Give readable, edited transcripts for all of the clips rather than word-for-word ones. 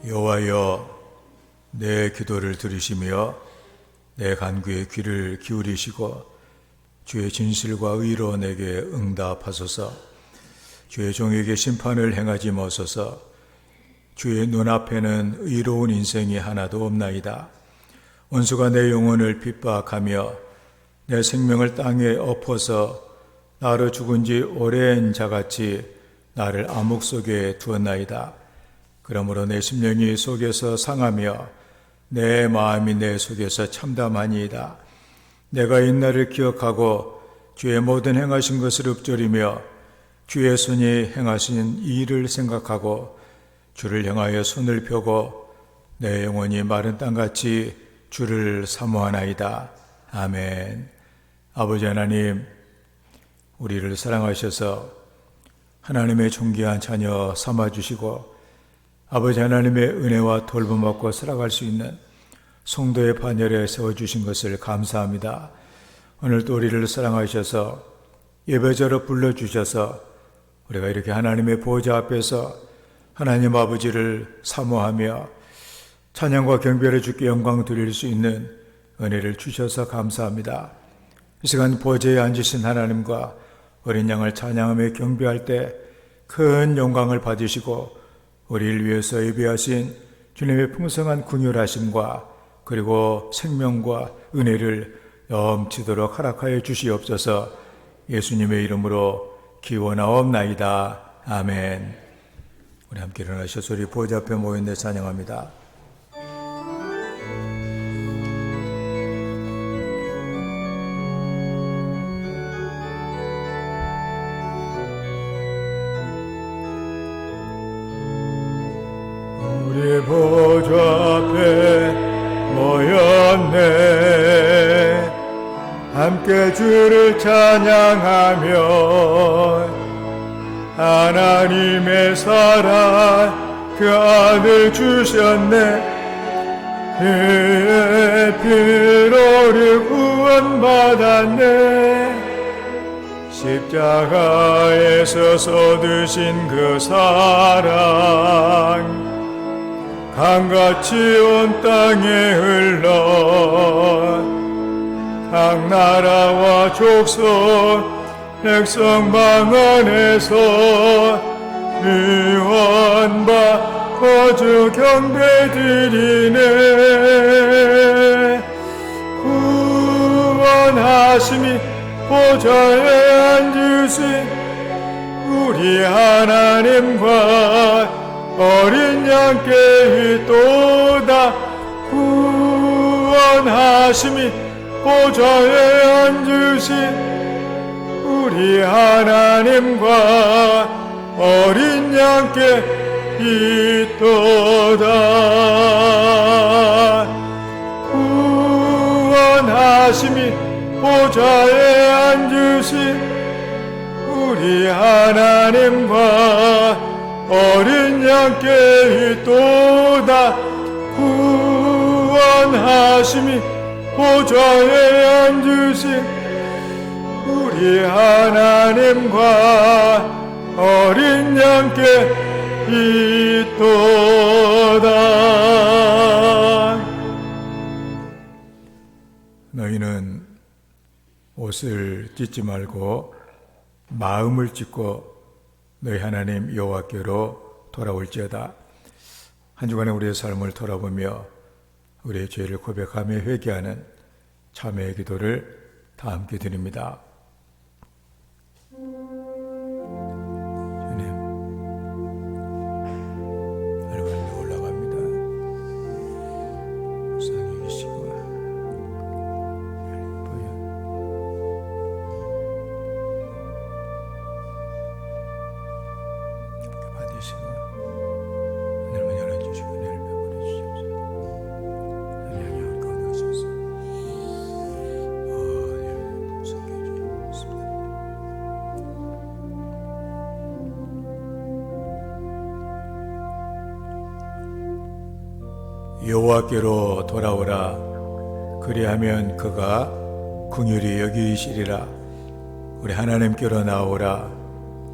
여호와여, 내 기도를 들으시며 내 간구에 귀를 기울이시고 주의 진실과 의로 내게 응답하소서. 주의 종에게 심판을 행하지 마소서. 주의 눈앞에는 의로운 인생이 하나도 없나이다. 원수가 내 영혼을 핍박하며 내 생명을 땅에 엎어서 나로 죽은 지 오랜 자같이 나를 암흑 속에 두었나이다. 그러므로 내 심령이 속에서 상하며 내 마음이 내 속에서 참담하니이다. 내가 옛날을 기억하고 주의 모든 행하신 것을 읊조리며 주의 손이 행하신 일을 생각하고 주를 향하여 손을 펴고 내 영혼이 마른 땅같이 주를 사모하나이다. 아멘. 아버지 하나님, 우리를 사랑하셔서 하나님의 존귀한 자녀 삼아주시고 아버지 하나님의 은혜와 돌봄 받고 살아갈 수 있는 성도의 반열에 세워주신 것을 감사합니다. 오늘도 우리를 사랑하셔서 예배자로 불러주셔서 우리가 이렇게 하나님의 보좌 앞에서 하나님 아버지를 사모하며 찬양과 경배를 주께 영광 드릴 수 있는 은혜를 주셔서 감사합니다. 이 시간 보좌에 앉으신 하나님과 어린 양을 찬양하며 경배할 때 큰 영광을 받으시고 우리를 위해서 예비하신 주님의 풍성한 긍휼하심과 그리고 생명과 은혜를 넘치도록 허락하여 주시옵소서. 예수님의 이름으로 기원하옵나이다. 아멘. 우리 함께 일어나셔서 우리 보좌 앞에 모였네 찬양합니다. 우리 보좌 앞에 모였네. 함께 주를 찬양하며 하나님의 사랑 그 아들 주셨네. 그의 피로를 구원받았네. 십자가에서 쏟으신 그 사랑 강같이 온 땅에 흘러 각 나라와 족속 백성 방언에서 위원받고 주 경배드리네. 구원하심이 보좌에 앉으신 우리 하나님과 어린 양께 있도다. 구원하심이 보좌에 앉으신 우리 하나님과 어린 양께 있도다. 구원하심이 보좌에 앉으신 우리 하나님과 어린 양께 있도다. 구원하심이 보좌에 앉으신 우리 하나님과 어린 양께 있도다. 너희는 옷을 찢지 말고 마음을 찢고 너희 하나님 여호와께로 돌아올지어다. 한 주간의 우리의 삶을 돌아보며 우리의 죄를 고백하며 회개하는 참회의 기도를 다 함께 드립니다. 주님, 하늘로 올라갑니다. 불쌍히 계시고 받으시고 하늘만 열어주시고 은혜를 베풀어 주시옵소서. 하나님 가운데 가소서. 풍성해 주시옵소서. 여호와께로 돌아오라. 그리하면 그가 긍휼히 여기시리라. 우리 하나님께로 나오라.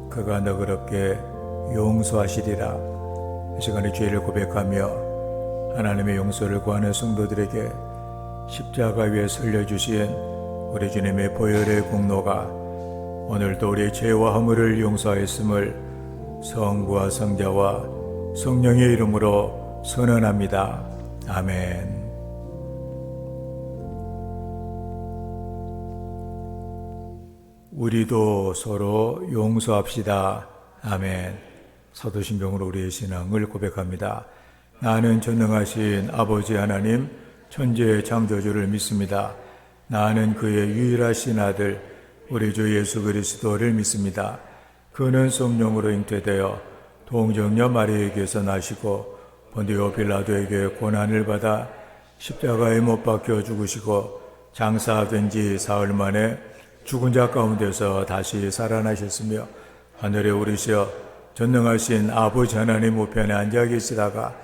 그가 너그럽게 용서하시리라. 이 시간에 죄를 고백하며 하나님의 용서를 구하는 성도들에게 십자가 위에 설려주신 우리 주님의 보혈의 공로가 오늘도 우리의 죄와 허물을 용서하였음을 성부와 성자와 성령의 이름으로 선언합니다. 아멘. 우리도 서로 용서합시다. 아멘. 사도신경으로 우리의 신앙을 고백합니다. 나는 전능하신 아버지 하나님 천지의 창조주를 믿습니다. 나는 그의 유일하신 아들 우리 주 예수 그리스도를 믿습니다. 그는 성령으로 잉태되어 동정녀 마리아에게서 나시고 본디오 빌라도에게 고난을 받아 십자가에 못 박혀 죽으시고 장사된 지 사흘 만에 죽은 자 가운데서 다시 살아나셨으며 하늘에 오르셔 전능하신 아버지 하나님 우편에 앉아 계시다가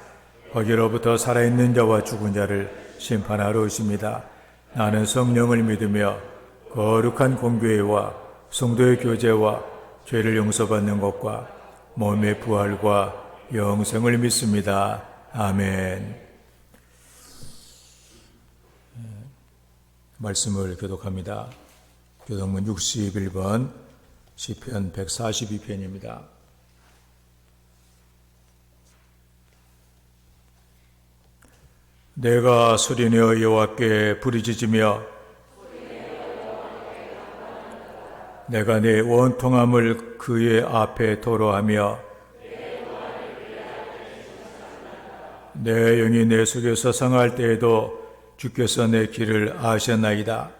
거기로부터 살아있는 자와 죽은 자를 심판하러 오십니다. 나는 성령을 믿으며 거룩한 공교회와 성도의 교제와 죄를 용서받는 것과 몸의 부활과 영생을 믿습니다. 아멘. 말씀을 교독합니다. 교독문 61번 시편 142편입니다. 내가 소리내어 여호와께 부르짖으며 내가 내 원통함을 그의 앞에 토로하며 내 영이 내 속에서 상할 때에도 주께서 내 길을 아셨나이다.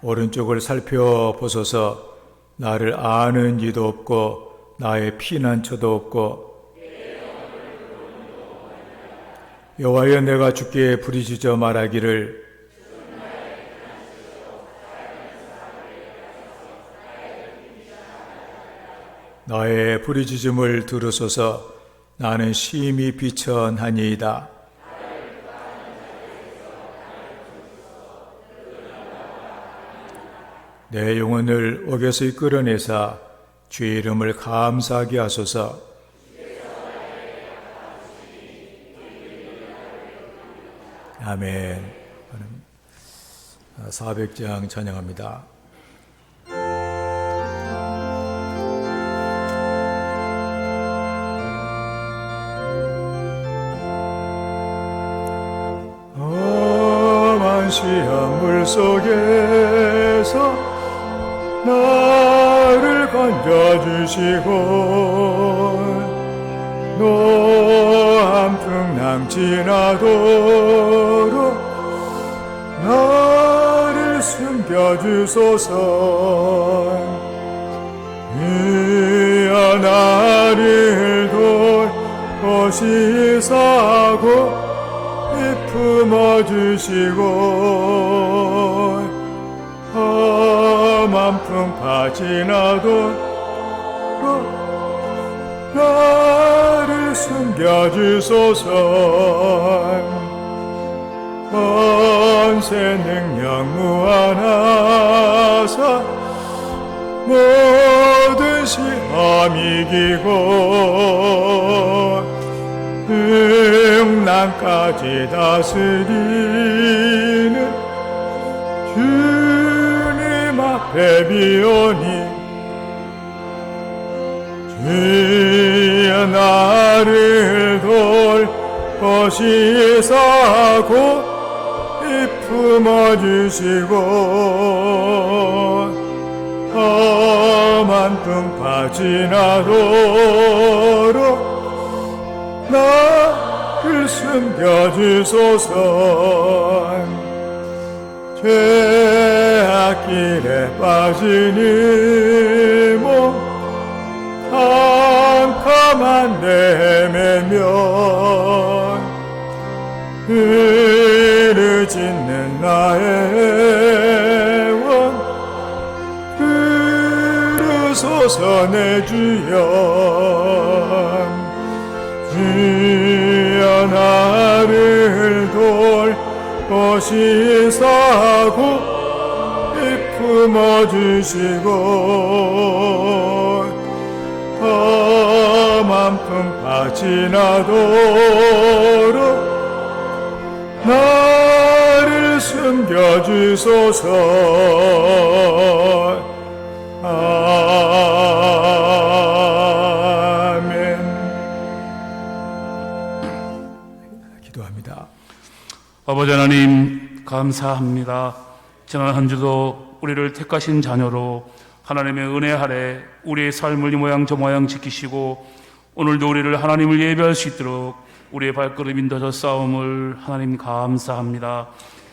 오른쪽을 살펴보소서. 나를 아는 이도 없고 나의 피난처도 없고 여호와여 내가 주께 부르짖어 말하기를 나의 부르짖음을 들으소서. 나는 심히 비천하니이다. 내 영혼을 옥에서 이끌어내사 주의 이름을 감사하게 하소서. 아멘. 400장 찬양합니다. 험한 시험물 속에서 나를 건져주시고 노함풍랑 지나도록 나를 숨겨주소서. 위아 나를 돌보시사고 품어주시고 험한 풍파 지나도록 나를 숨겨주소서. 권세 능력 무한하사 모든 시험 이기고 풍랑까지 다스리는 주님 앞에 비오니 주여 나를 돌보시사고 품어주시고 험한 풍파 지나도록 나를 숨겨주소서. 죄악길에 빠진 이 몸 캄캄한 데 헤매며 의를 짓는 나의 원 들으소서. 내 주여 주여 나를 돌보시사고 품어주시고 험한 풍파 지나도록 나를 숨겨주소서. 아멘. 기도합니다. 아버지 하나님 감사합니다. 지난 한 주도 우리를 택하신 자녀로 하나님의 은혜 아래 우리의 삶을 이 모양 저 모양 지키시고 오늘도 우리를 하나님을 예배할 수 있도록 우리의 발걸음 인도하셔 싸움을 하나님 감사합니다.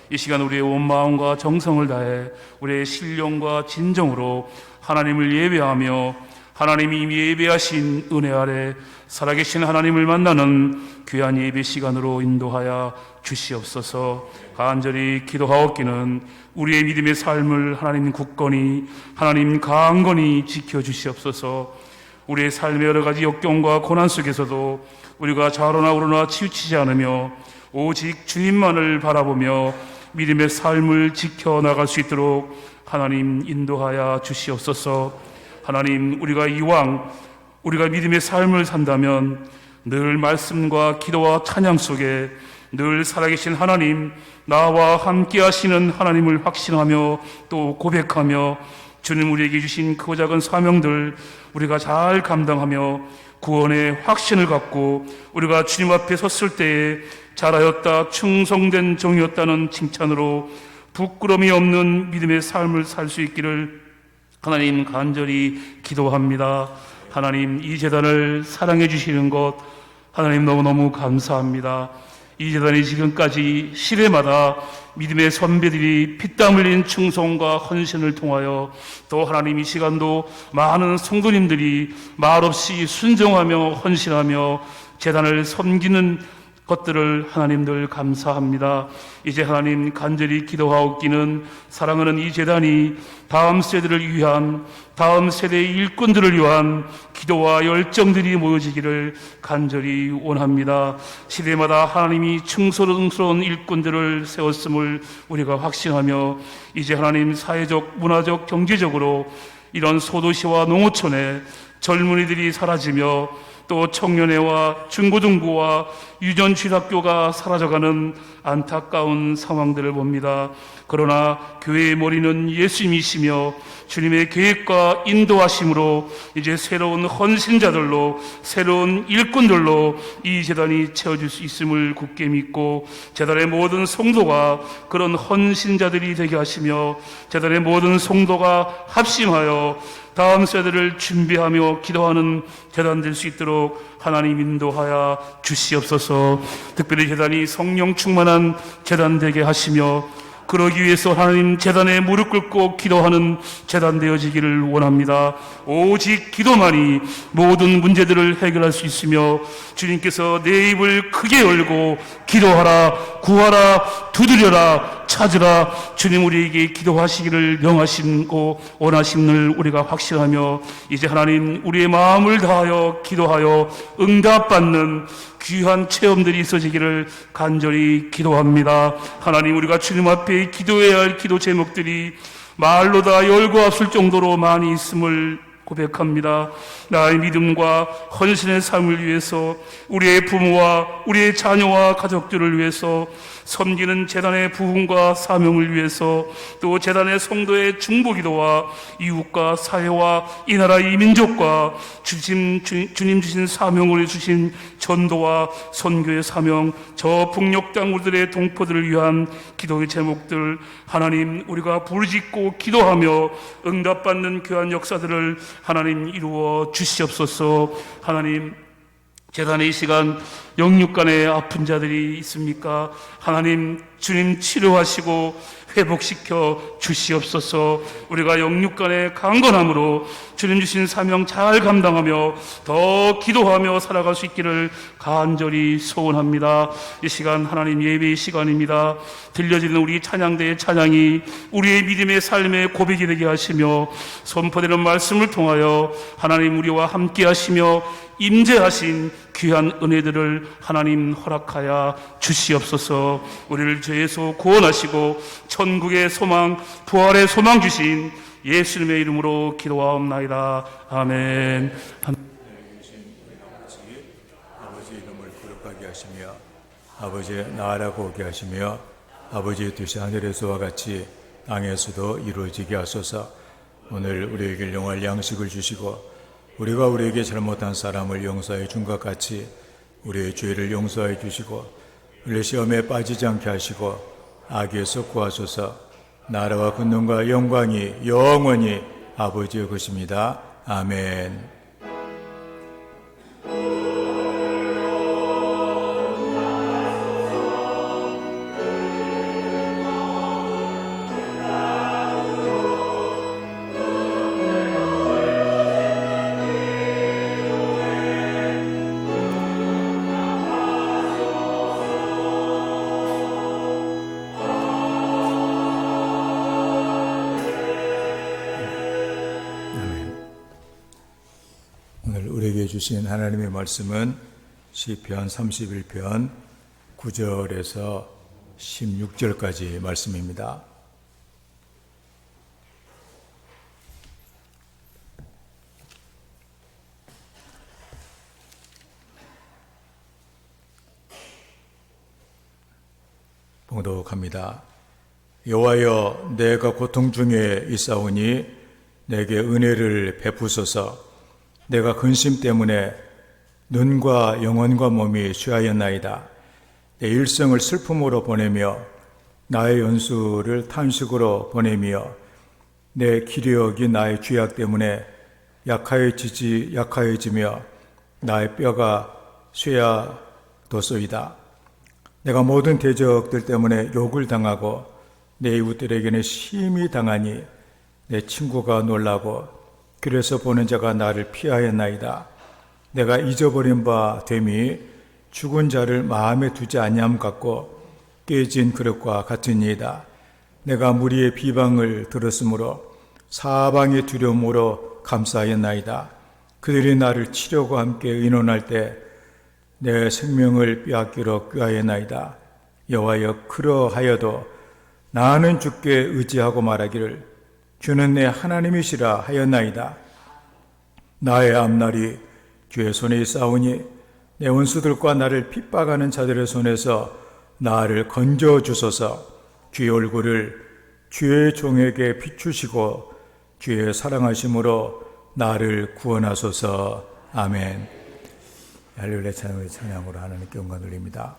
이 시간 우리의 온 마음과 정성을 다해 우리의 신령과 진정으로 하나님을 예배하며 하나님이 이미 예배하신 은혜 아래 살아계신 하나님을 만나는 귀한 예배 시간으로 인도하여 주시옵소서. 간절히 기도하옵기는 우리의 믿음의 삶을 하나님 굳건히 하나님 강건히 지켜주시옵소서. 우리의 삶의 여러 가지 역경과 고난 속에서도 우리가 좌로나 우로나 치우치지 않으며 오직 주님만을 바라보며 믿음의 삶을 지켜나갈 수 있도록 하나님 인도하여 주시옵소서. 하나님, 우리가 이왕 우리가 믿음의 삶을 산다면 늘 말씀과 기도와 찬양 속에 늘 살아계신 하나님, 나와 함께 하시는 하나님을 확신하며 또 고백하며 주님 우리에게 주신 크고 작은 사명들 우리가 잘 감당하며 구원의 확신을 갖고 우리가 주님 앞에 섰을 때에 잘하였다, 충성된 종이었다는 칭찬으로 부끄러움이 없는 믿음의 삶을 살 수 있기를 하나님 간절히 기도합니다. 하나님, 이 재단을 사랑해 주시는 것 하나님 너무너무 감사합니다. 이 재단이 지금까지 시대마다 믿음의 선배들이 피땀 흘린 충성과 헌신을 통하여 또 하나님 이 시간도 많은 성도님들이 말없이 순종하며 헌신하며 재단을 섬기는 것들을 하나님 늘 감사합니다. 이제 하나님 간절히 기도하옵기는 사랑하는 이 재단이 다음 세대를 위한, 다음 세대의 일꾼들을 위한 기도와 열정들이 모여지기를 간절히 원합니다. 시대마다 하나님이 충성스러운 일꾼들을 세웠음을 우리가 확신하며 이제 하나님 사회적, 문화적, 경제적으로 이런 소도시와 농어촌에 젊은이들이 사라지며 또 청년회와 중고등부와 유전취학교가 사라져가는 안타까운 상황들을 봅니다. 그러나 교회의 머리는 예수님이시며 주님의 계획과 인도하심으로 이제 새로운 헌신자들로 새로운 일꾼들로 이 재단이 채워질 수 있음을 굳게 믿고 재단의 모든 성도가 그런 헌신자들이 되게 하시며 재단의 모든 성도가 합심하여 다음 세대를 준비하며 기도하는 재단 될 수 있도록 하나님 인도하여 주시옵소서. 특별히 재단이 성령 충만한 재단 되게 하시며 그러기 위해서 하나님 재단에 무릎 꿇고 기도하는 재단 되어지기를 원합니다. 오직 기도만이 모든 문제들을 해결할 수 있으며 주님께서 내 입을 크게 열고 기도하라, 구하라, 두드려라, 찾으라 주님 우리에게 기도하시기를 명하시고 원하심을 우리가 확신하며 이제 하나님 우리의 마음을 다하여 기도하여 응답받는 귀한 체험들이 있어지기를 간절히 기도합니다. 하나님 우리가 주님 앞에 기도해야 할 기도 제목들이 말로 다 열고 없을 정도로 많이 있음을 고백합니다. 나의 믿음과 헌신의 삶을 위해서 우리의 부모와 우리의 자녀와 가족들을 위해서 섬기는 재단의 부흥과 사명을 위해서 또 재단의 성도의 중보기도와 이웃과 사회와 이 나라 이 민족과 주님 주신 사명을 주신 전도와 선교의 사명 저 북녘 땅굴들의 동포들을 위한 기도의 제목들 하나님 우리가 부르짖고 기도하며 응답받는 귀한 역사들을 하나님 이루어 주시옵소서. 하나님 재단의 이 시간 영육간에 아픈 자들이 있습니까? 하나님 주님 치료하시고 회복시켜 주시옵소서. 우리가 영육간의 강건함으로 주님 주신 사명 잘 감당하며 더 기도하며 살아갈 수 있기를 간절히 소원합니다. 이 시간 하나님 예배의 시간입니다. 들려지는 우리 찬양대의 찬양이 우리의 믿음의 삶의 고백이 되게 하시며 선포되는 말씀을 통하여 하나님 우리와 함께 하시며 임재하신 귀한 은혜들을 하나님 허락하여 주시옵소서. 우리를 죄에서 구원하시고 천국의 소망, 부활의 소망 주신 예수님의 이름으로 기도하옵나이다. 아멘. 아버지 이름을 거룩하게 하시며 아버지의 나라가 오게 하시며 아버지의 뜻이 하늘에서와 같이 땅에서도 이루어지게 하소서. 오늘 우리에게 일용할 양식을 주시고 우리가 우리에게 잘못한 사람을 용서해 준 것 같이 우리의 죄를 용서해 주시고 우리 시험에 빠지지 않게 하시고 악에서 구하소서. 나라와 권능과 영광이 영원히 아버지의 것입니다. 아멘. 오늘 우리에게 주신 하나님의 말씀은 시편 31편 9절에서 16절까지 말씀입니다. 봉독합니다. 여호와여, 내가 고통 중에 있사오니 내게 은혜를 베푸소서. 내가 근심 때문에 눈과 영혼과 몸이 취하였나이다. 내 일생을 슬픔으로 보내며 나의 연수를 탄식으로 보내며 내 기력이 나의 죄악 때문에 약하여지며 나의 뼈가 쇠하도소이다. 내가 모든 대적들 때문에 욕을 당하고 내 이웃들에게는 심히 당하니 내 친구가 놀라고 그래서 보는 자가 나를 피하였나이다. 내가 잊어버린 바 됨이 죽은 자를 마음에 두지 아니함 같고 깨진 그릇과 같으니이다. 내가 무리의 비방을 들었으므로 사방의 두려움으로 감싸였나이다. 그들이 나를 치려고 함께 의논할 때 내 생명을 빼앗기로 꾀하였나이다. 여호와여, 그러하여도 나는 주께 의지하고 말하기를 주는 내 하나님이시라 하였나이다. 나의 앞날이 주의 손에 있사오니 내 원수들과 나를 핍박하는 자들의 손에서 나를 건져 주소서. 주의 얼굴을 주의 종에게 비추시고 주의 사랑하심으로 나를 구원하소서. 아멘. 할렐루야 찬양의 찬양으로 하나님께 영광 돌립니다.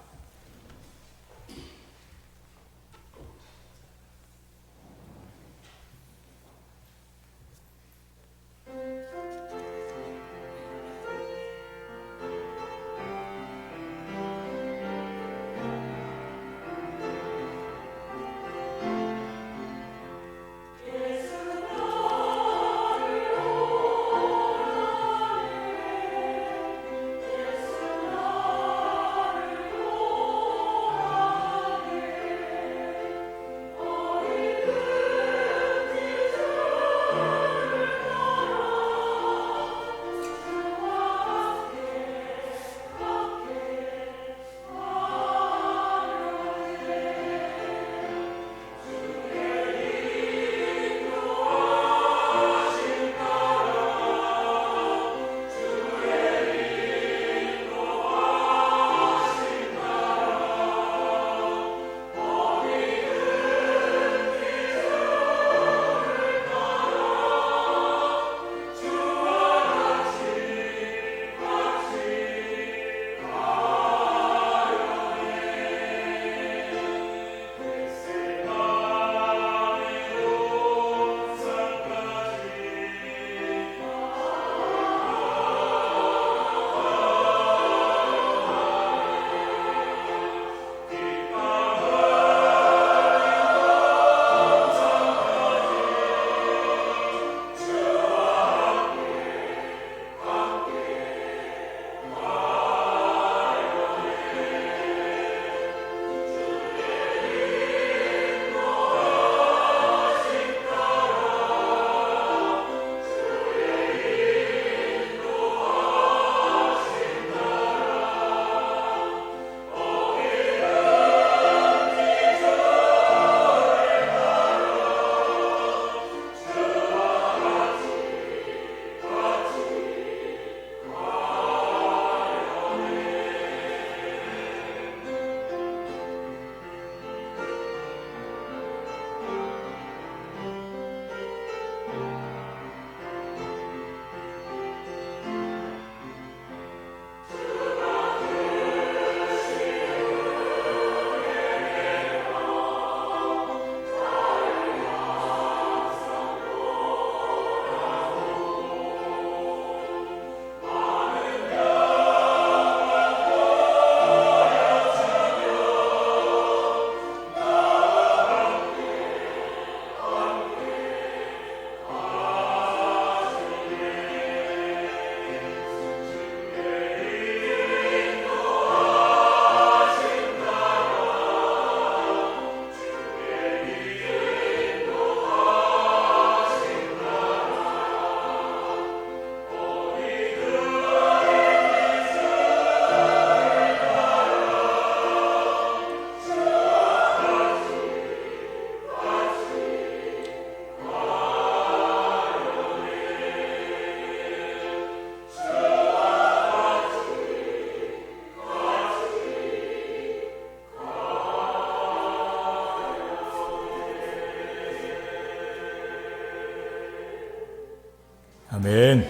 아멘.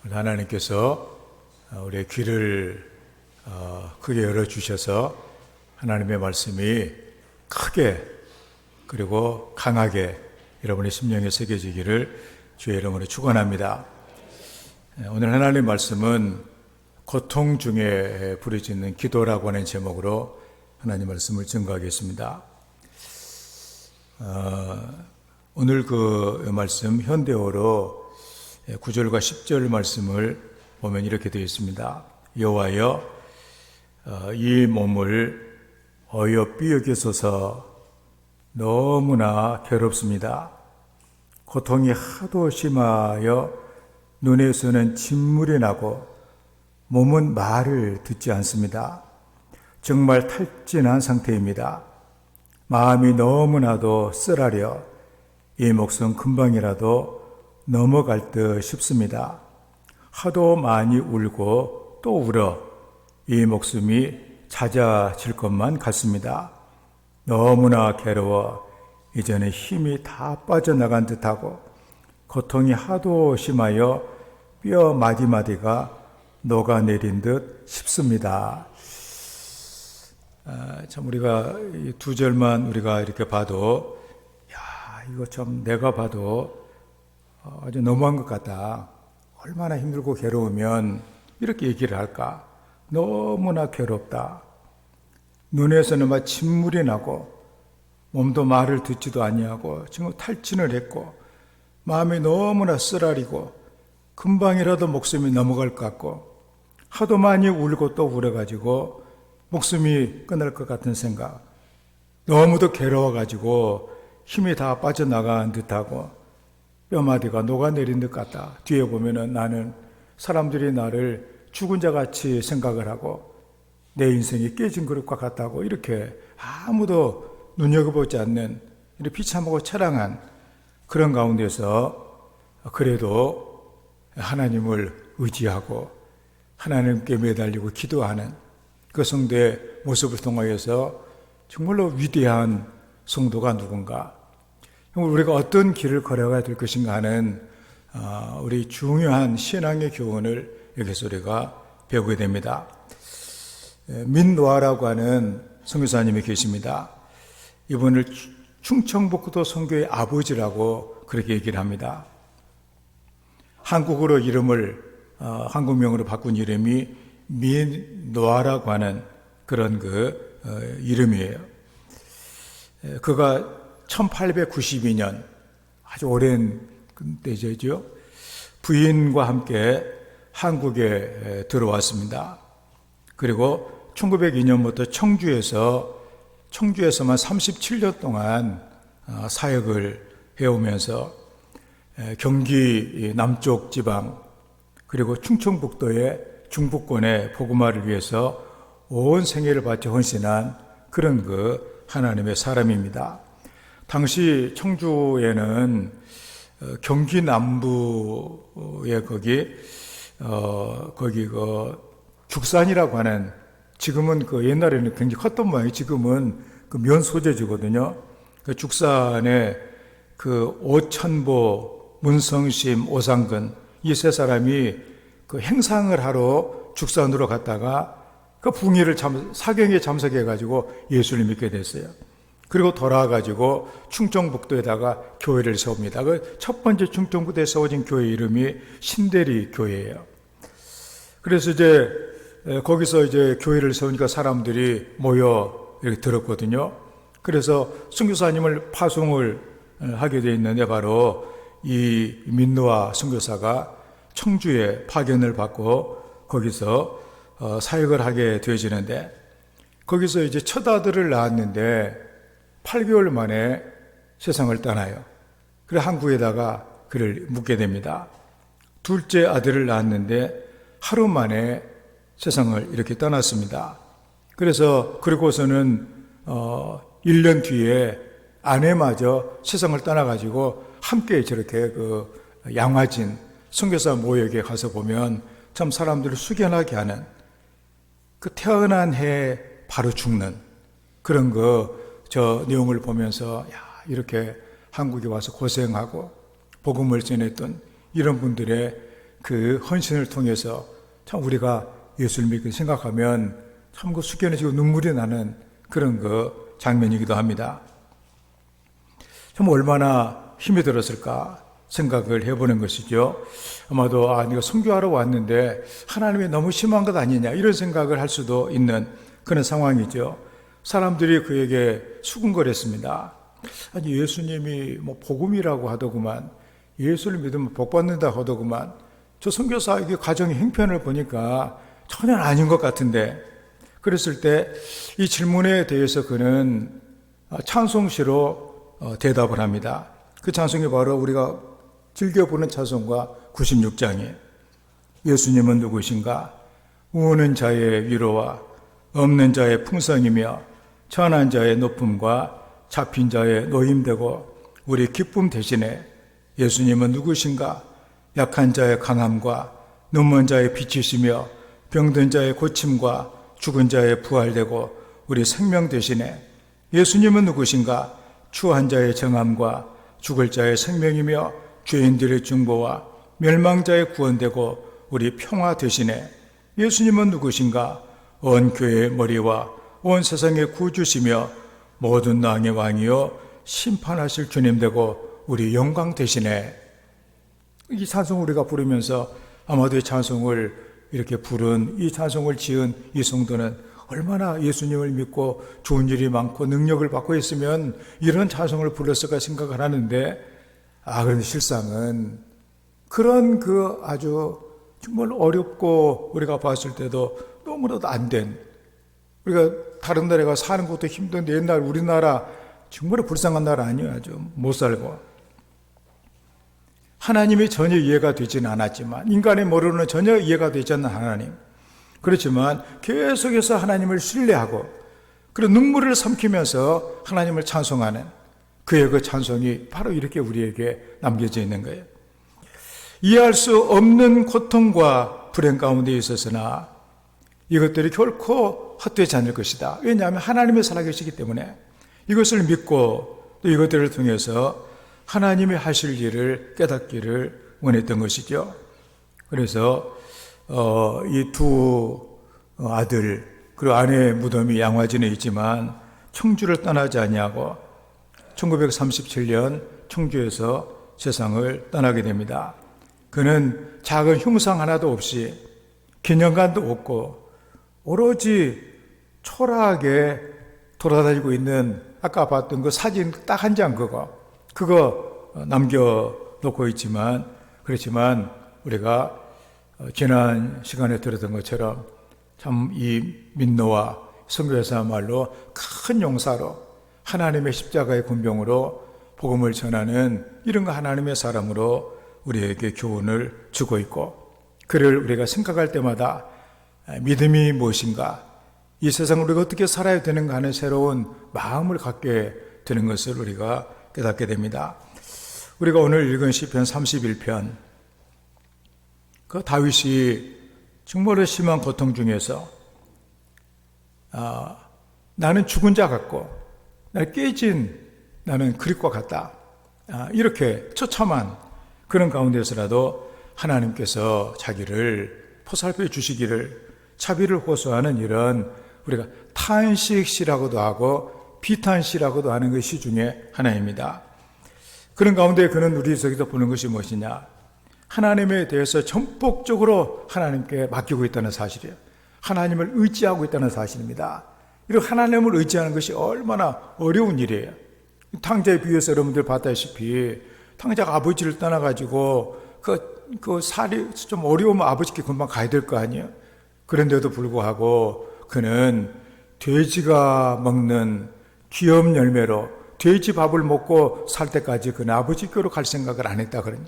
하나님께서 우리의 귀를 크게 열어주셔서 하나님의 말씀이 크게 그리고 강하게 여러분의 심령에 새겨지기를 주의 이름으로 축원합니다. 오늘 하나님의 말씀은 고통 중에 부르짖는 기도라고 하는 제목으로 하나님 말씀을 증거하겠습니다. 오늘 그 말씀 현대어로 9절과 10절 말씀을 보면 이렇게 되어 있습니다. 여호와여 이 몸을 어여삐 여기소서. 너무나 괴롭습니다. 고통이 하도 심하여 눈에서는 진물이 나고 몸은 말을 듣지 않습니다. 정말 탈진한 상태입니다. 마음이 너무나도 쓰라려 이 목숨 금방이라도 넘어갈 듯 싶습니다. 하도 많이 울고 또 울어 이 목숨이 잦아질 것만 같습니다. 너무나 괴로워 이제는 힘이 다 빠져나간 듯하고 고통이 하도 심하여 뼈 마디마디가 녹아내린 듯 싶습니다. 참 우리가 이 두 절만 우리가 이렇게 봐도 이거 참 내가 봐도 아주 너무한 것 같다. 얼마나 힘들고 괴로우면 이렇게 얘기를 할까? 너무나 괴롭다. 눈에서는 막 진물이 나고 몸도 말을 듣지도 아니하고 지금 탈진을 했고 마음이 너무나 쓰라리고 금방이라도 목숨이 넘어갈 것 같고 하도 많이 울고 또 울어가지고 목숨이 끊을 것 같은 생각, 너무도 괴로워가지고 힘이 다 빠져나간 듯하고 뼈마디가 녹아내린 듯 같다. 뒤에 보면은 나는 사람들이 나를 죽은 자 같이 생각을 하고 내 인생이 깨진 그릇과 같다고 이렇게 아무도 눈여겨보지 않는 이렇게 비참하고 처량한 그런 가운데서 그래도 하나님을 의지하고 하나님께 매달리고 기도하는 그 성도의 모습을 통하여서 정말로 위대한 성도가 누군가, 우리가 어떤 길을 걸어가야 될 것인가 하는 우리 중요한 신앙의 교훈을 여기서 우리가 배우게 됩니다. 민노아라고 하는 선교사님이 계십니다. 이분을 충청북도 선교의 아버지라고 그렇게 얘기를 합니다. 한국어로 이름을 한국명으로 바꾼 이름이 민노아라고 하는 그런 이름이에요. 그가 1892년 아주 오랜 때죠. 부인과 함께 한국에 들어왔습니다. 그리고 1902년부터 청주에서만 37년 동안 사역을 해오면서 경기 남쪽 지방 그리고 충청북도의 중부권의 복음화를 위해서 온 생애를 바쳐 헌신한 그런 하나님의 사람입니다. 당시 청주에는 경기 남부에 거기 죽산이라고 하는, 지금은 옛날에는 굉장히 컸던 모양이 지금은 면 소재지거든요. 죽산에 오천보, 문성심, 오상근 이 세 사람이 행상을 하러 죽산으로 갔다가 붕괴를 사경에 참석해가지고 예수를 믿게 됐어요. 그리고 돌아와가지고 충청북도에다가 교회를 세웁니다. 첫 번째 충청북도에 세워진 교회 이름이 신대리 교회예요. 그래서 거기서 교회를 세우니까 사람들이 모여 이렇게 들었거든요. 그래서 선교사님을 파송을 하게 돼 있는데 바로 이 민노아 선교사가 청주에 파견을 받고 거기서 사역을 하게 되어지는데, 거기서 첫 아들을 낳았는데 8개월 만에 세상을 떠나요. 그래 한국에다가 그를 묻게 됩니다. 둘째 아들을 낳았는데 하루 만에 세상을 이렇게 떠났습니다. 그리고서는 1년 뒤에 아내마저 세상을 떠나가지고 함께 저렇게 양화진 선교사 모욕에 가서 보면 참 사람들을 숙연하게 하는, 태어난 해 바로 죽는 그런 저 내용을 보면서 이렇게 한국에 와서 고생하고 복음을 전했던 이런 분들의 그 헌신을 통해서 참 우리가 예수를 믿고 생각하면 참 그 숙연해지고 눈물이 나는 그런 그 장면이기도 합니다. 참 얼마나 힘이 들었을까 생각을 해보는 것이죠. 아마도 네가 선교하러 왔는데 하나님이 너무 심한 것 아니냐 이런 생각을 할 수도 있는 그런 상황이죠. 사람들이 그에게 수군거렸습니다. 아니 예수님이 뭐 복음이라고 하더구만, 예수를 믿으면 복받는다 하더구만, 저 선교사에게 가정의 형편을 보니까 전혀 아닌 것 같은데. 그랬을 때 이 질문에 대해서 그는 찬송시로 대답을 합니다. 그 찬송이 바로 우리가 즐겨보는 찬송가 96장이에요. 예수님은 누구신가? 우는 자의 위로와 없는 자의 풍성이며 천한 자의 높음과 잡힌 자의 노임되고 우리 기쁨 대신에 예수님은 누구신가? 약한 자의 강함과 눈먼 자의 빛이시며 병든 자의 고침과 죽은 자의 부활되고 우리 생명 대신에 예수님은 누구신가? 추한 자의 정함과 죽을 자의 생명이며 죄인들의 중보와 멸망자의 구원되고 우리 평화 대신에 예수님은 누구신가? 온 교회의 머리와 온 세상의 구주시며 모든 왕의 왕이요 심판하실 주님 되고 우리 영광 대신에. 이 찬송을 우리가 부르면서 아마도 이 찬송을 이렇게 부른, 이 찬송을 지은 이 성도는 얼마나 예수님을 믿고 좋은 일이 많고 능력을 받고 있으면 이런 찬송을 불렀을까 생각을 하는데, 그런데 실상은 그런 그 아주 정말 어렵고 우리가 봤을 때도 너무나도 안 된, 우리가 다른 나라에 가서 사는 것도 힘든데 옛날 우리나라 정말 불쌍한 나라 아니에요. 아주 못 살고. 하나님이 전혀 이해가 되지는 않았지만, 인간의 머리로는 전혀 이해가 되지 않는 하나님. 그렇지만 계속해서 하나님을 신뢰하고 그리고 눈물을 삼키면서 하나님을 찬송하는 그의 그 찬송이 바로 이렇게 우리에게 남겨져 있는 거예요. 이해할 수 없는 고통과 불행 가운데 있었으나 이것들이 결코 헛되지 않을 것이다. 왜냐하면 하나님의 살아계시기 때문에 이것을 믿고 또 이것들을 통해서 하나님이 하실 일을 깨닫기를 원했던 것이죠. 그래서 이 두 아들 그리고 아내의 무덤이 양화진에 있지만 청주를 떠나지 아니하고 1937년 청주에서 세상을 떠나게 됩니다. 그는 작은 흉상 하나도 없이 기념관도 없고 오로지 초라하게 돌아다니고 있는 아까 봤던 그 사진 딱 한 장 그거 남겨놓고 있지만, 그렇지만 우리가 지난 시간에 들었던 것처럼 참 이 민노와 선교사야말로 큰 용사로 하나님의 십자가의 군병으로 복음을 전하는 이런 거 하나님의 사람으로 우리에게 교훈을 주고 있고, 그를 우리가 생각할 때마다 믿음이 무엇인가, 이 세상을 우리가 어떻게 살아야 되는가 하는 새로운 마음을 갖게 되는 것을 우리가 깨닫게 됩니다. 우리가 오늘 읽은 시편 31편, 그 다윗이 정말로 심한 고통 중에서 나는 죽은 자 같고 나는 깨진 나는 그릇과 같다, 이렇게 처참한 그런 가운데서라도 하나님께서 자기를 포살펴 주시기를 자비를 호소하는 이런 우리가 탄식시라고도 하고 비탄시라고도 하는 그 시 중에 하나입니다. 그런 가운데 그는 우리 속에서 보는 것이 무엇이냐, 하나님에 대해서 전폭적으로 하나님께 맡기고 있다는 사실이에요. 하나님을 의지하고 있다는 사실입니다. 이렇게 하나님을 의지하는 것이 얼마나 어려운 일이에요. 탕자의 비유에서 여러분들 봤다시피 탕자가 아버지를 떠나가지고 그 살이 좀 어려우면 아버지께 금방 가야 될 거 아니에요. 그런데도 불구하고 그는 돼지가 먹는 귀염 열매로 돼지 밥을 먹고 살 때까지 그는 아버지께로 갈 생각을 안 했다 그러니,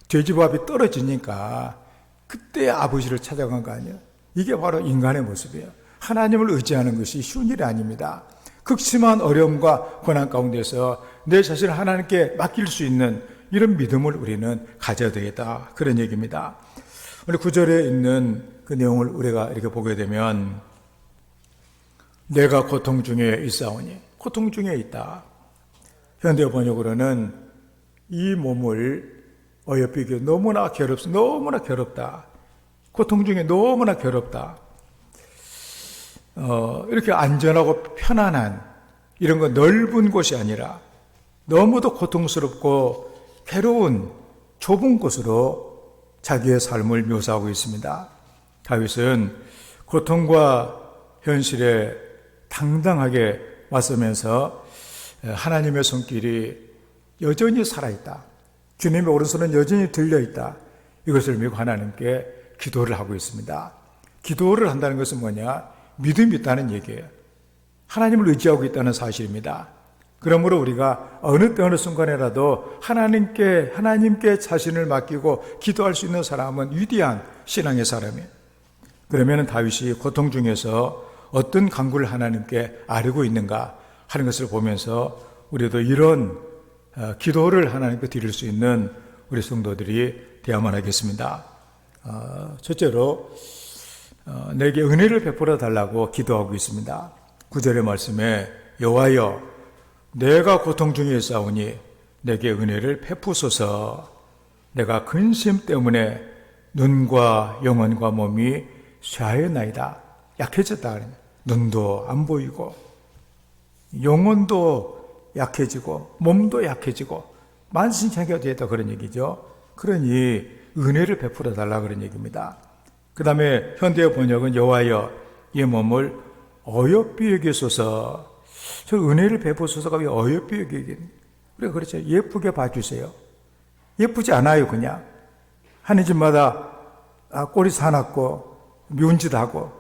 돼지밥이 떨어지니까 그때 아버지를 찾아간 거 아니에요. 이게 바로 인간의 모습이에요. 하나님을 의지하는 것이 쉬운 일이 아닙니다. 극심한 어려움과 고난 가운데서 내 자신을 하나님께 맡길 수 있는 이런 믿음을 우리는 가져야 되겠다, 그런 얘기입니다. 오늘 9절에 있는 그 내용을 우리가 이렇게 보게 되면, 내가 고통 중에 있사오니, 고통 중에 있다. 현대 번역으로는 이 몸을 어여삐게 너무나 괴롭다. 고통 중에 너무나 괴롭다. 이렇게 안전하고 편안한 이런 거 넓은 곳이 아니라 너무도 고통스럽고 괴로운 좁은 곳으로 자기의 삶을 묘사하고 있습니다. 다윗은 고통과 현실에 당당하게 맞서면서 하나님의 손길이 여전히 살아있다. 주님의 오른손은 여전히 들려있다. 이것을 믿고 하나님께 기도를 하고 있습니다. 기도를 한다는 것은 뭐냐? 믿음이 있다는 얘기예요. 하나님을 의지하고 있다는 사실입니다. 그러므로 우리가 어느 순간에라도 하나님께 자신을 맡기고 기도할 수 있는 사람은 위대한 신앙의 사람이에요. 그러면 다윗이 고통 중에서 어떤 간구를 하나님께 아뢰고 있는가 하는 것을 보면서 우리도 이런 기도를 하나님께 드릴 수 있는 우리 성도들이 되어야만 하겠습니다. 첫째로 내게 은혜를 베풀어 달라고 기도하고 있습니다. 9절의 말씀에 여호와여 내가 고통 중에 있사오니 내게 은혜를 베푸소서. 내가 근심 때문에 눈과 영혼과 몸이 쇠하였나이다. 약해졌다. 눈도 안 보이고 영혼도 약해지고 몸도 약해지고 만신창이가 되었다 그런 얘기죠. 그러니 은혜를 베풀어 달라 그런 얘기입니다. 그 다음에 현대 번역은 여호와여 이 몸을 어여삐 여기소서. 저 은혜를 베푸소서가 왜 어여삐 여기긴? 우리가 그렇죠. 예쁘게 봐주세요. 예쁘지 않아요, 그냥. 하는 집마다 꼬리 사납고 미운 짓 하고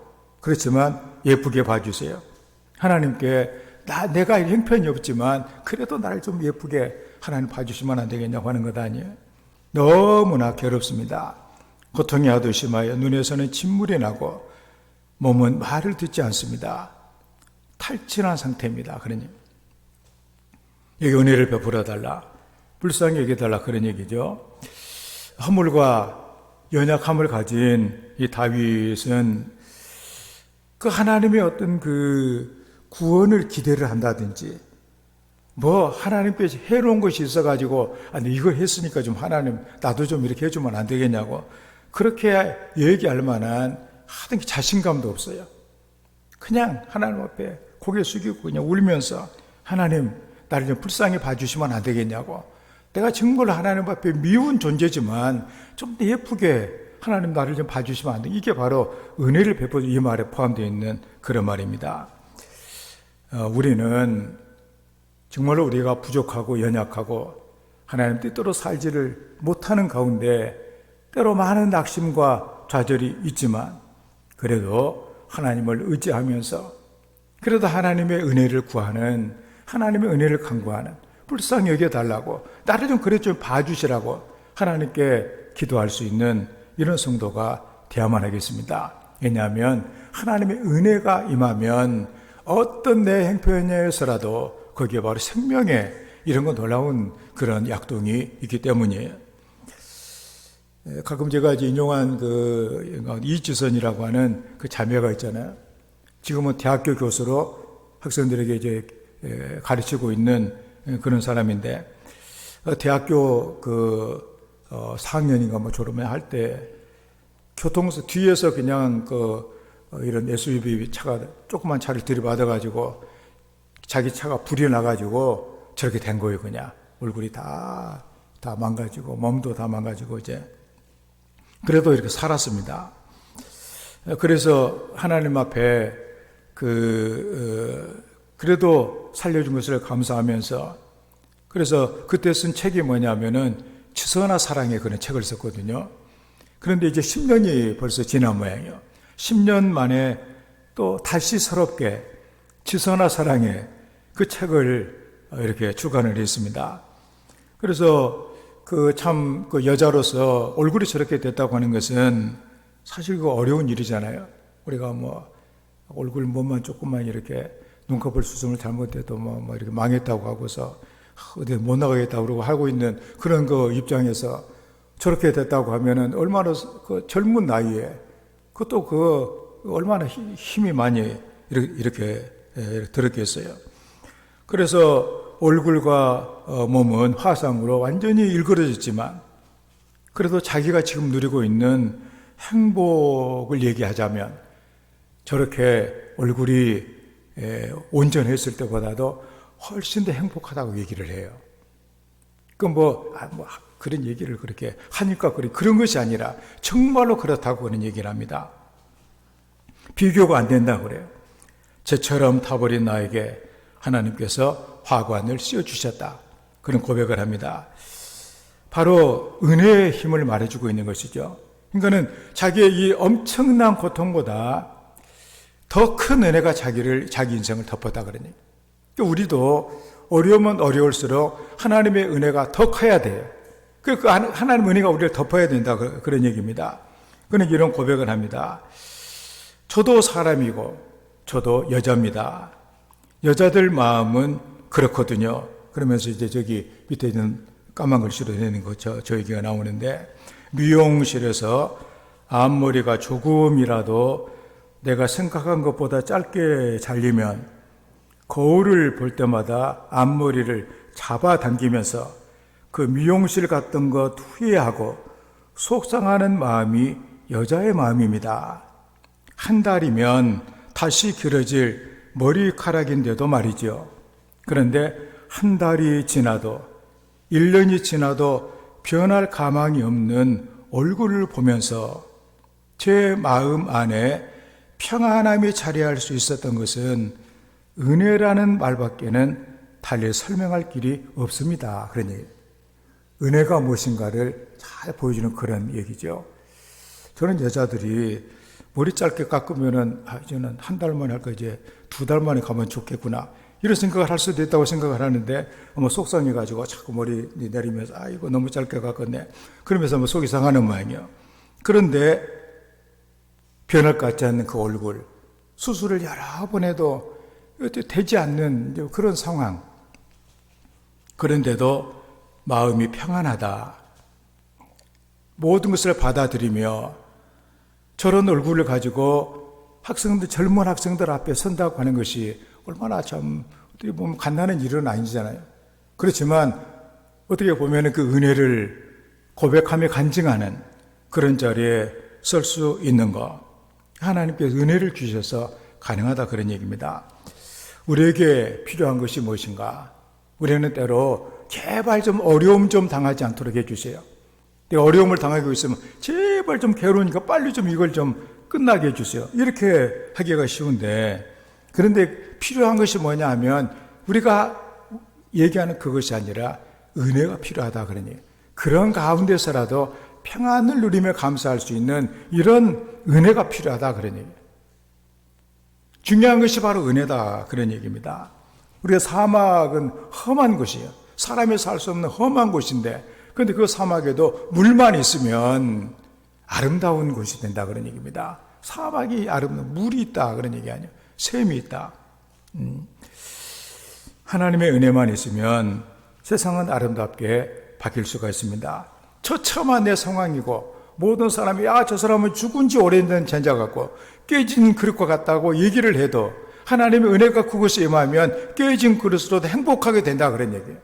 그렇지만 예쁘게 봐주세요. 하나님께 내가 형편이 없지만 그래도 나를 좀 예쁘게 하나님 봐주시면 안 되겠냐고 하는 것 아니에요. 너무나 괴롭습니다. 고통이 하도 심하여 눈에서는 침물이 나고 몸은 말을 듣지 않습니다. 탈진한 상태입니다. 그러니 여기 은혜를 베풀어 달라, 불쌍히 여겨달라 그런 얘기죠. 허물과 연약함을 가진 이 다윗은 그 하나님의 어떤 그 구원을 기대를 한다든지 하나님께 해로운 것이 있어가지고 이거 했으니까 좀 하나님 나도 좀 이렇게 해주면 안 되겠냐고 그렇게 얘기할 만한 하등 자신감도 없어요. 그냥 하나님 앞에 고개 숙이고 그냥 울면서 하나님 나를 좀 불쌍히 봐주시면 안 되겠냐고, 내가 정말 하나님 앞에 미운 존재지만 좀 더 예쁘게 하나님 나를 좀 봐주시면 안 돼. 이게 바로 은혜를 베푸는 이 말에 포함되어 있는 그런 말입니다. 우리는 정말로 우리가 부족하고 연약하고 하나님 뜻대로 살지를 못하는 가운데 때로 많은 낙심과 좌절이 있지만 그래도 하나님을 의지하면서 그래도 하나님의 은혜를 구하는, 하나님의 은혜를 간구하는, 불쌍히 여겨달라고 나를 좀 그래 좀 봐주시라고 하나님께 기도할 수 있는 이런 성도가 되어야만 하겠습니다. 왜냐하면 하나님의 은혜가 임하면 어떤 내 형편에서라도 거기에 바로 생명의 이런 거 놀라운 그런 약동이 있기 때문이에요. 가끔 제가 이제 인용한 그 이지선이라고 하는 그 자매가 있잖아요. 지금은 대학교 교수로 학생들에게 이제 가르치고 있는 그런 사람인데, 대학교 4학년인가 졸업을 할 때 교통서 뒤에서 그냥 이런 SUV 차가 조그만 차를 들이받아가지고 자기 차가 불이 나가지고 저렇게 된 거예요. 그냥 얼굴이 다 망가지고 몸도 다 망가지고 이제 그래도 이렇게 살았습니다. 그래서 하나님 앞에 그래도 살려준 것을 감사하면서, 그래서 그때 쓴 책이 뭐냐면은 치서나 사랑의 그런 책을 썼거든요. 그런데 이제 10년이 벌써 지난 모양이에요. 10년 만에 또 다시 새롭게 치서나 사랑의 그 책을 이렇게 출간을 했습니다. 그래서 그 여자로서 얼굴이 저렇게 됐다고 하는 것은 사실 어려운 일이잖아요. 우리가 얼굴 몸만 조금만 이렇게 눈꺼풀 수정을 잘못해도 이렇게 망했다고 하고서 어디 못 나가겠다고 그러고 하고 있는 그런 입장에서 저렇게 됐다고 하면은 얼마나 젊은 나이에 그것도 얼마나 힘이 많이 이렇게 들었겠어요. 그래서 얼굴과 몸은 화상으로 완전히 일그러졌지만 그래도 자기가 지금 누리고 있는 행복을 얘기하자면 저렇게 얼굴이 온전했을 때보다도 훨씬 더 행복하다고 얘기를 해요. 그런 얘기를 그렇게 하니까 그런 것이 아니라 정말로 그렇다고 그런 얘기를 합니다. 비교가 안 된다고 그래요. 저처럼 타버린 나에게 하나님께서 화관을 씌워주셨다. 그런 고백을 합니다. 바로 은혜의 힘을 말해주고 있는 것이죠. 그러니까는 자기의 이 엄청난 고통보다 더 큰 은혜가 자기 인생을 덮었다 그러니. 우리도 어려우면 어려울수록 하나님의 은혜가 더 커야 돼요. 그 하나님의 은혜가 우리를 덮어야 된다 그런 얘기입니다. 그는 이런 고백을 합니다. 저도 사람이고 저도 여자입니다. 여자들 마음은 그렇거든요. 그러면서 이제 저기 밑에 있는 까만 글씨로 되는 거 저 얘기가 나오는데, 미용실에서 앞머리가 조금이라도 내가 생각한 것보다 짧게 잘리면 거울을 볼 때마다 앞머리를 잡아당기면서 그 미용실 갔던 것 후회하고 속상하는 마음이 여자의 마음입니다. 한 달이면 다시 길어질 머리카락인데도 말이죠. 그런데 한 달이 지나도 1년이 지나도 변할 가망이 없는 얼굴을 보면서 제 마음 안에 평안함이 자리할 수 있었던 것은 은혜라는 말밖에는 달리 설명할 길이 없습니다. 그러니 은혜가 무엇인가를 잘 보여주는 그런 얘기죠. 저는 여자들이 머리 짧게 깎으면은 이제는 한 달 만에 할까, 이제 2달 만에 가면 좋겠구나, 이런 생각을 할 수도 있다고 생각을 하는데, 속상해가지고 자꾸 머리 내리면서 이거 너무 짧게 깎았네 그러면서 속이 상하는 모양이요. 그런데 변할 것 같지 않는 그 얼굴, 수술을 여러 번 해도 되지 않는 그런 상황, 그런데도 마음이 평안하다. 모든 것을 받아들이며 저런 얼굴을 가지고 젊은 학생들 앞에 선다고 하는 것이 얼마나 참 어떻게 보면 간단한 일은 아니잖아요. 그렇지만 어떻게 보면 그 은혜를 고백하며 간증하는 그런 자리에 설 수 있는 것, 하나님께서 은혜를 주셔서 가능하다 그런 얘기입니다. 우리에게 필요한 것이 무엇인가? 우리는 때로 제발 좀 어려움 좀 당하지 않도록 해주세요. 내가 어려움을 당하고 있으면 제발 좀 괴로우니까 빨리 좀 이걸 좀 끝나게 해주세요. 이렇게 하기가 쉬운데, 그런데 필요한 것이 뭐냐 하면 우리가 얘기하는 그것이 아니라 은혜가 필요하다 그러니, 그런 가운데서라도 평안을 누리며 감사할 수 있는 이런 은혜가 필요하다 그런 얘기예요. 중요한 것이 바로 은혜다 그런 얘기입니다. 우리가 사막은 험한 곳이에요. 사람이 살 수 없는 험한 곳인데, 그런데 그 사막에도 물만 있으면 아름다운 곳이 된다 그런 얘기입니다. 사막이 아름다운, 물이 있다 그런 얘기 아니에요. 샘이 있다. 하나님의 은혜만 있으면 세상은 아름답게 바뀔 수가 있습니다. 처참한 내 상황이고 모든 사람이 저 사람은 죽은 지 오래된 전자 같고 깨진 그릇과 같다고 얘기를 해도 하나님의 은혜가 그것이 임하면 깨진 그릇으로도 행복하게 된다 그런 얘기예요.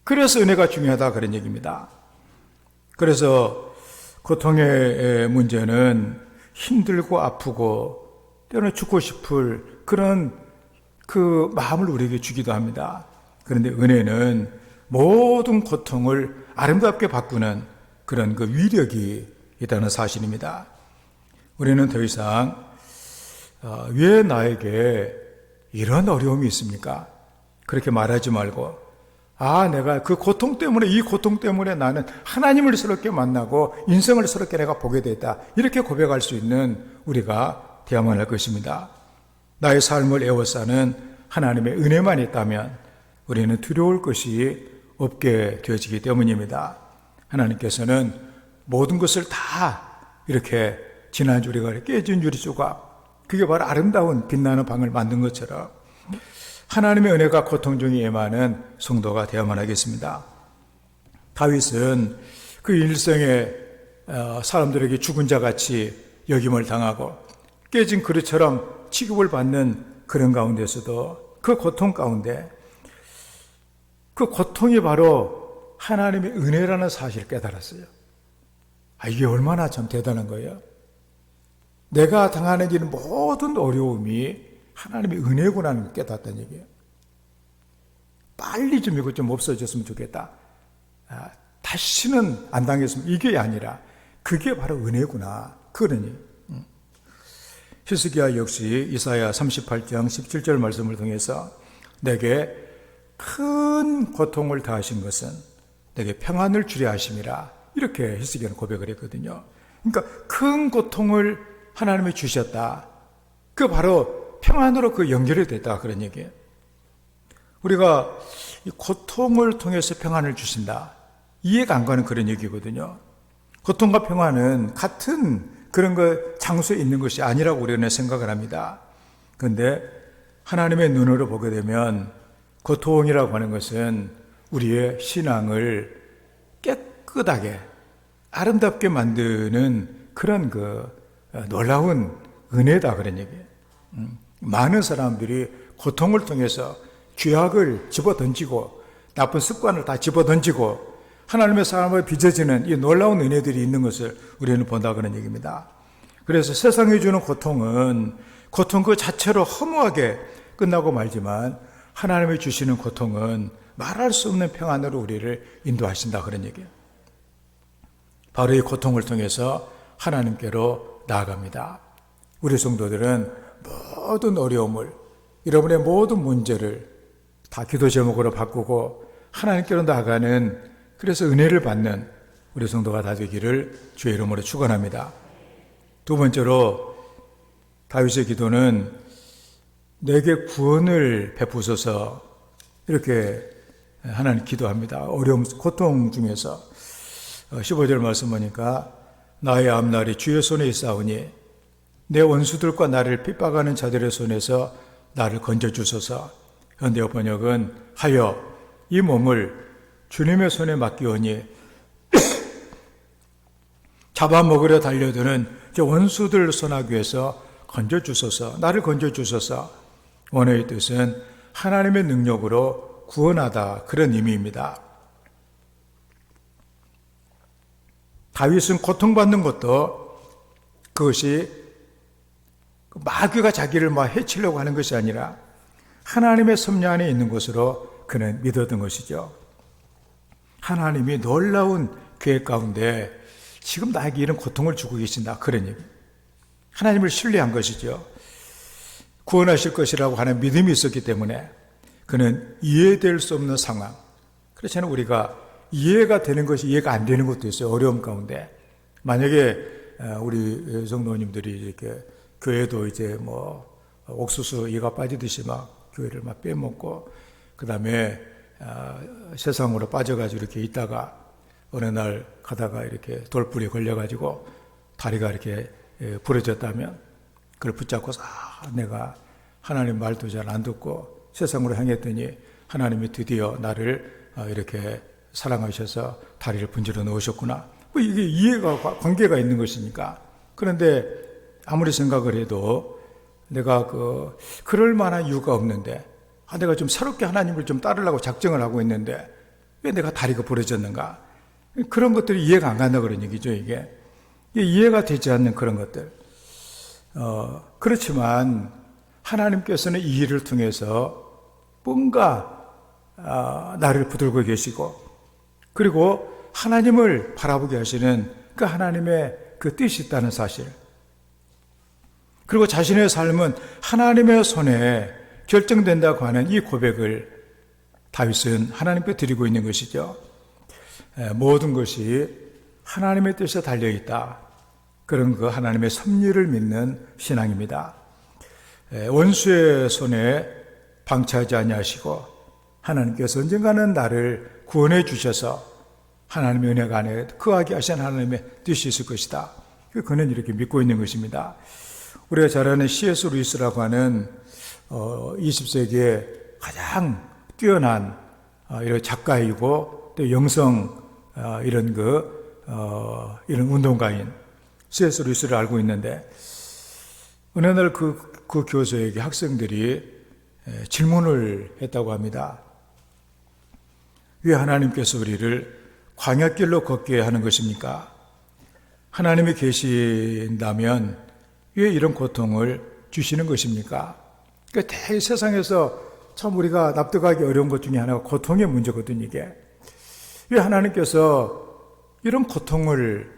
그래서 은혜가 중요하다 그런 얘기입니다. 그래서 고통의 문제는 힘들고 아프고 때로는 죽고 싶을 그런 그 마음을 우리에게 주기도 합니다. 그런데 은혜는 모든 고통을 아름답게 바꾸는 그런 그 위력이 있다는 사실입니다. 우리는 더 이상 왜 나에게 이런 어려움이 있습니까? 그렇게 말하지 말고, 내가 그 고통 때문에, 이 고통 때문에 나는 하나님을 새롭게 만나고 인생을 새롭게 내가 보게 됐다, 이렇게 고백할 수 있는 우리가 되어야만 할 것입니다. 나의 삶을 에워싸는 하나님의 은혜만 있다면 우리는 두려울 것이 없게 되어지기 때문입니다. 하나님께서는 모든 것을 다 이렇게 지난주 우리가 깨진 유리 조각, 그게 바로 아름다운 빛나는 방을 만든 것처럼 하나님의 은혜가 고통 중에 임하는 성도가 되어야만 하겠습니다. 다윗은 그 일생에 사람들에게 죽은 자같이 여김을 당하고 깨진 그릇처럼 취급을 받는 그런 가운데서도 그 고통 가운데 그 고통이 바로 하나님의 은혜라는 사실을 깨달았어요. 이게 얼마나 참 대단한 거예요. 내가 당하는 이 모든 어려움이 하나님의 은혜구나 하는 걸 깨닫다는 얘기예요. 빨리 좀 이거 좀 없어졌으면 좋겠다. 다시는 안 당했으면, 이게 아니라 그게 바로 은혜구나. 그러니 히스기야 역시 이사야 38장 17절 말씀을 통해서 내게 큰 고통을 다하신 것은 내게 평안을 주려 하심이라, 이렇게 히스기야는 고백을 했거든요. 그러니까 큰 고통을 하나님이 주셨다. 그 바로 평안으로 그 연결이 됐다, 그런 얘기예요. 우리가 이 고통을 통해서 평안을 주신다, 이해가 안 가는 그런 얘기거든요. 고통과 평안은 같은 그런 장소에 있는 것이 아니라고 우리는 생각을 합니다. 그런데 하나님의 눈으로 보게 되면 고통이라고 하는 것은 우리의 신앙을 깨끗하게 아름답게 만드는 그런 놀라운 은혜다, 그런 얘기예요. 많은 사람들이 고통을 통해서 죄악을 집어던지고 나쁜 습관을 다 집어던지고 하나님의 사람을 빚어지는 이 놀라운 은혜들이 있는 것을 우리는 본다, 그런 얘기입니다. 그래서 세상이 주는 고통은 고통 그 자체로 허무하게 끝나고 말지만, 하나님이 주시는 고통은 말할 수 없는 평안으로 우리를 인도하신다, 그런 얘기예요. 바로 이 고통을 통해서 하나님께로 나아갑니다. 우리 성도들은 모든 어려움을, 여러분의 모든 문제를 다 기도 제목으로 바꾸고 하나님께로 나아가는, 그래서 은혜를 받는 우리 성도가 다 되기를 주의 이름으로 축원합니다. 두 번째로 다윗의 기도는 내게 구원을 베푸소서, 이렇게 하나님 기도합니다. 어려움, 고통 중에서 15절 말씀 보니까 나의 앞날이 주의 손에 있사오니 내 원수들과 나를 핍박하는 자들의 손에서 나를 건져주소서. 현대 번역은 하여 이 몸을 주님의 손에 맡기오니 잡아먹으려 달려드는 저 원수들 손아귀에서 건져주소서. 나를 건져주소서. 원어의 뜻은 하나님의 능력으로 구원하다, 그런 의미입니다. 다윗은 고통받는 것도 그것이 마귀가 자기를 해치려고 하는 것이 아니라 하나님의 섭리 안에 있는 것으로 그는 믿었던 것이죠. 하나님이 놀라운 계획 가운데 지금 나에게 이런 고통을 주고 계신다, 그런 얘기. 하나님을 신뢰한 것이죠. 구원하실 것이라고 하는 믿음이 있었기 때문에 그는 이해될 수 없는 상황, 그렇잖아요. 우리가 이해가 되는 것이 이해가 안 되는 것도 있어요. 어려움 가운데. 만약에 우리 성도님들이 이렇게 교회도 이제 옥수수 이가 빠지듯이 막 교회를 막 빼먹고 그 다음에 세상으로 빠져가지고 이렇게 있다가 어느 날 가다가 이렇게 돌불이 걸려가지고 다리가 이렇게 부러졌다면 그걸 붙잡고 내가 하나님 말도 잘 안 듣고 세상으로 향했더니 하나님이 드디어 나를 이렇게 사랑하셔서 다리를 분질러 넣으셨구나. 이게 이해가 관계가 있는 것이니까. 그런데 아무리 생각을 해도 내가 그럴 만한 이유가 없는데, 내가 좀 새롭게 하나님을 좀 따르려고 작정을 하고 있는데 왜 내가 다리가 부러졌는가? 그런 것들이 이해가 안 간다, 그런 얘기죠. 이게 이해가 되지 않는 그런 것들. 그렇지만 하나님께서는 이 일을 통해서 뭔가 나를 붙들고 계시고, 그리고 하나님을 바라보게 하시는 그 하나님의 그 뜻이 있다는 사실, 그리고 자신의 삶은 하나님의 손에 결정된다고 하는 이 고백을 다윗은 하나님께 드리고 있는 것이죠. 모든 것이 하나님의 뜻에 달려있다, 그런 그 하나님의 섭리를 믿는 신앙입니다. 원수의 손에 방치하지 아니하시고 하나님께서 언젠가는 나를 구원해 주셔서 하나님의 은혜가 안에 거하게 하신 하나님의 뜻이 있을 것이다, 그는 이렇게 믿고 있는 것입니다. 우리가 잘 아는 C.S. 루이스라고 하는 20세기에 가장 뛰어난 이런 작가이고 또 영성 이런 운동가인 C.S. 루이스를 알고 있는데, 어느 날 그 교수에게 학생들이 질문을 했다고 합니다. 왜 하나님께서 우리를 광야길로 걷게 하는 것입니까? 하나님이 계신다면 왜 이런 고통을 주시는 것입니까? 그러니까 대 세상에서 참 우리가 납득하기 어려운 것 중에 하나가 고통의 문제거든요, 이게. 왜 하나님께서 이런 고통을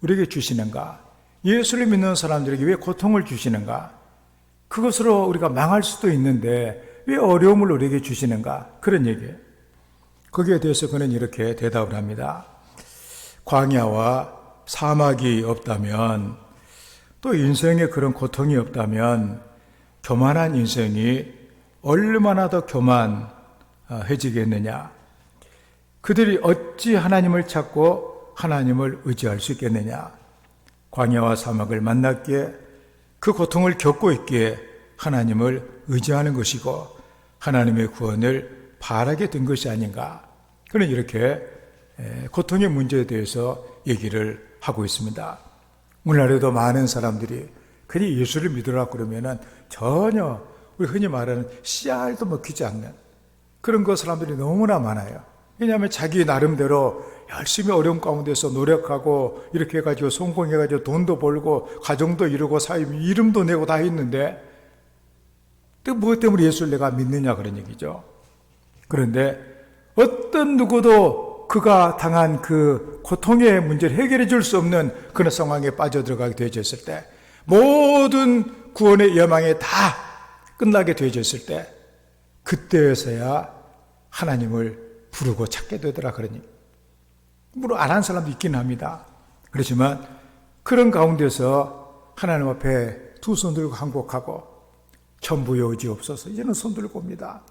우리에게 주시는가? 예수를 믿는 사람들에게 왜 고통을 주시는가? 그것으로 우리가 망할 수도 있는데 왜 어려움을 우리에게 주시는가? 그런 얘기예요. 거기에 대해서 그는 이렇게 대답을 합니다. 광야와 사막이 없다면, 또 인생에 그런 고통이 없다면 교만한 인생이 얼마나 더 교만해지겠느냐. 그들이 어찌 하나님을 찾고 하나님을 의지할 수 있겠느냐. 광야와 사막을 만났기에 그 고통을 겪고 있기에 하나님을 의지하는 것이고 하나님의 구원을 바라게 된 것이 아닌가. 그는 이렇게 고통의 문제에 대해서 얘기를 하고 있습니다. 오늘날에도 많은 사람들이 그냥 예수를 믿으라 그러면은 전혀 우리 흔히 말하는 씨알도 먹히지 않는 그런 거 사람들이 너무나 많아요. 왜냐하면 자기 나름대로 열심히 어려운 가운데서 노력하고 이렇게 해가지고 성공해가지고 돈도 벌고 가정도 이루고 사회 이름도 내고 다 했는데 또 무엇 때문에 예수를 내가 믿느냐 그런 얘기죠. 그런데 어떤 누구도 그가 당한 그 고통의 문제를 해결해 줄 수 없는 그런 상황에 빠져들어가게 되어졌을 때 모든 구원의 여망이 다 끝나게 되어졌을 때 그때에서야 하나님을 부르고 찾게 되더라 그러니 물론 안 한 사람도 있긴 합니다. 그렇지만 그런 가운데서 하나님 앞에 두 손 들고 항복하고 천부의 의지 없어서 이제는 손 들고 옵니다.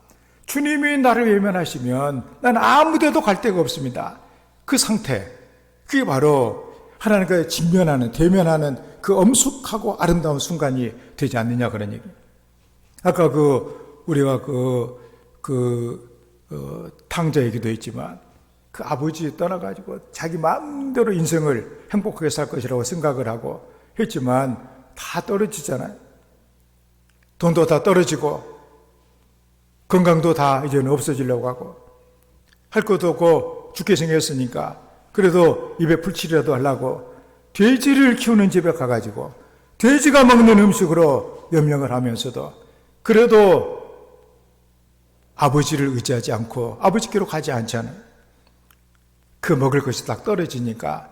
주님이 나를 외면하시면 나는 아무 데도 갈 데가 없습니다. 그 상태, 그게 바로 하나님과 직면하는, 대면하는 그 엄숙하고 아름다운 순간이 되지 않느냐 그런 얘기. 아까 우리가 탕자 얘기도 했지만 그 아버지 떠나가지고 자기 마음대로 인생을 행복하게 살 것이라고 생각을 하고 했지만 다 떨어지잖아요. 돈도 다 떨어지고 건강도 다 이제는 없어지려고 하고 할 것도 없고 죽게 생겼으니까 그래도 입에 풀칠이라도 하려고 돼지를 키우는 집에 가가지고 돼지가 먹는 음식으로 연명을 하면서도 그래도 아버지를 의지하지 않고 아버지께로 가지 않잖아요. 그 먹을 것이 딱 떨어지니까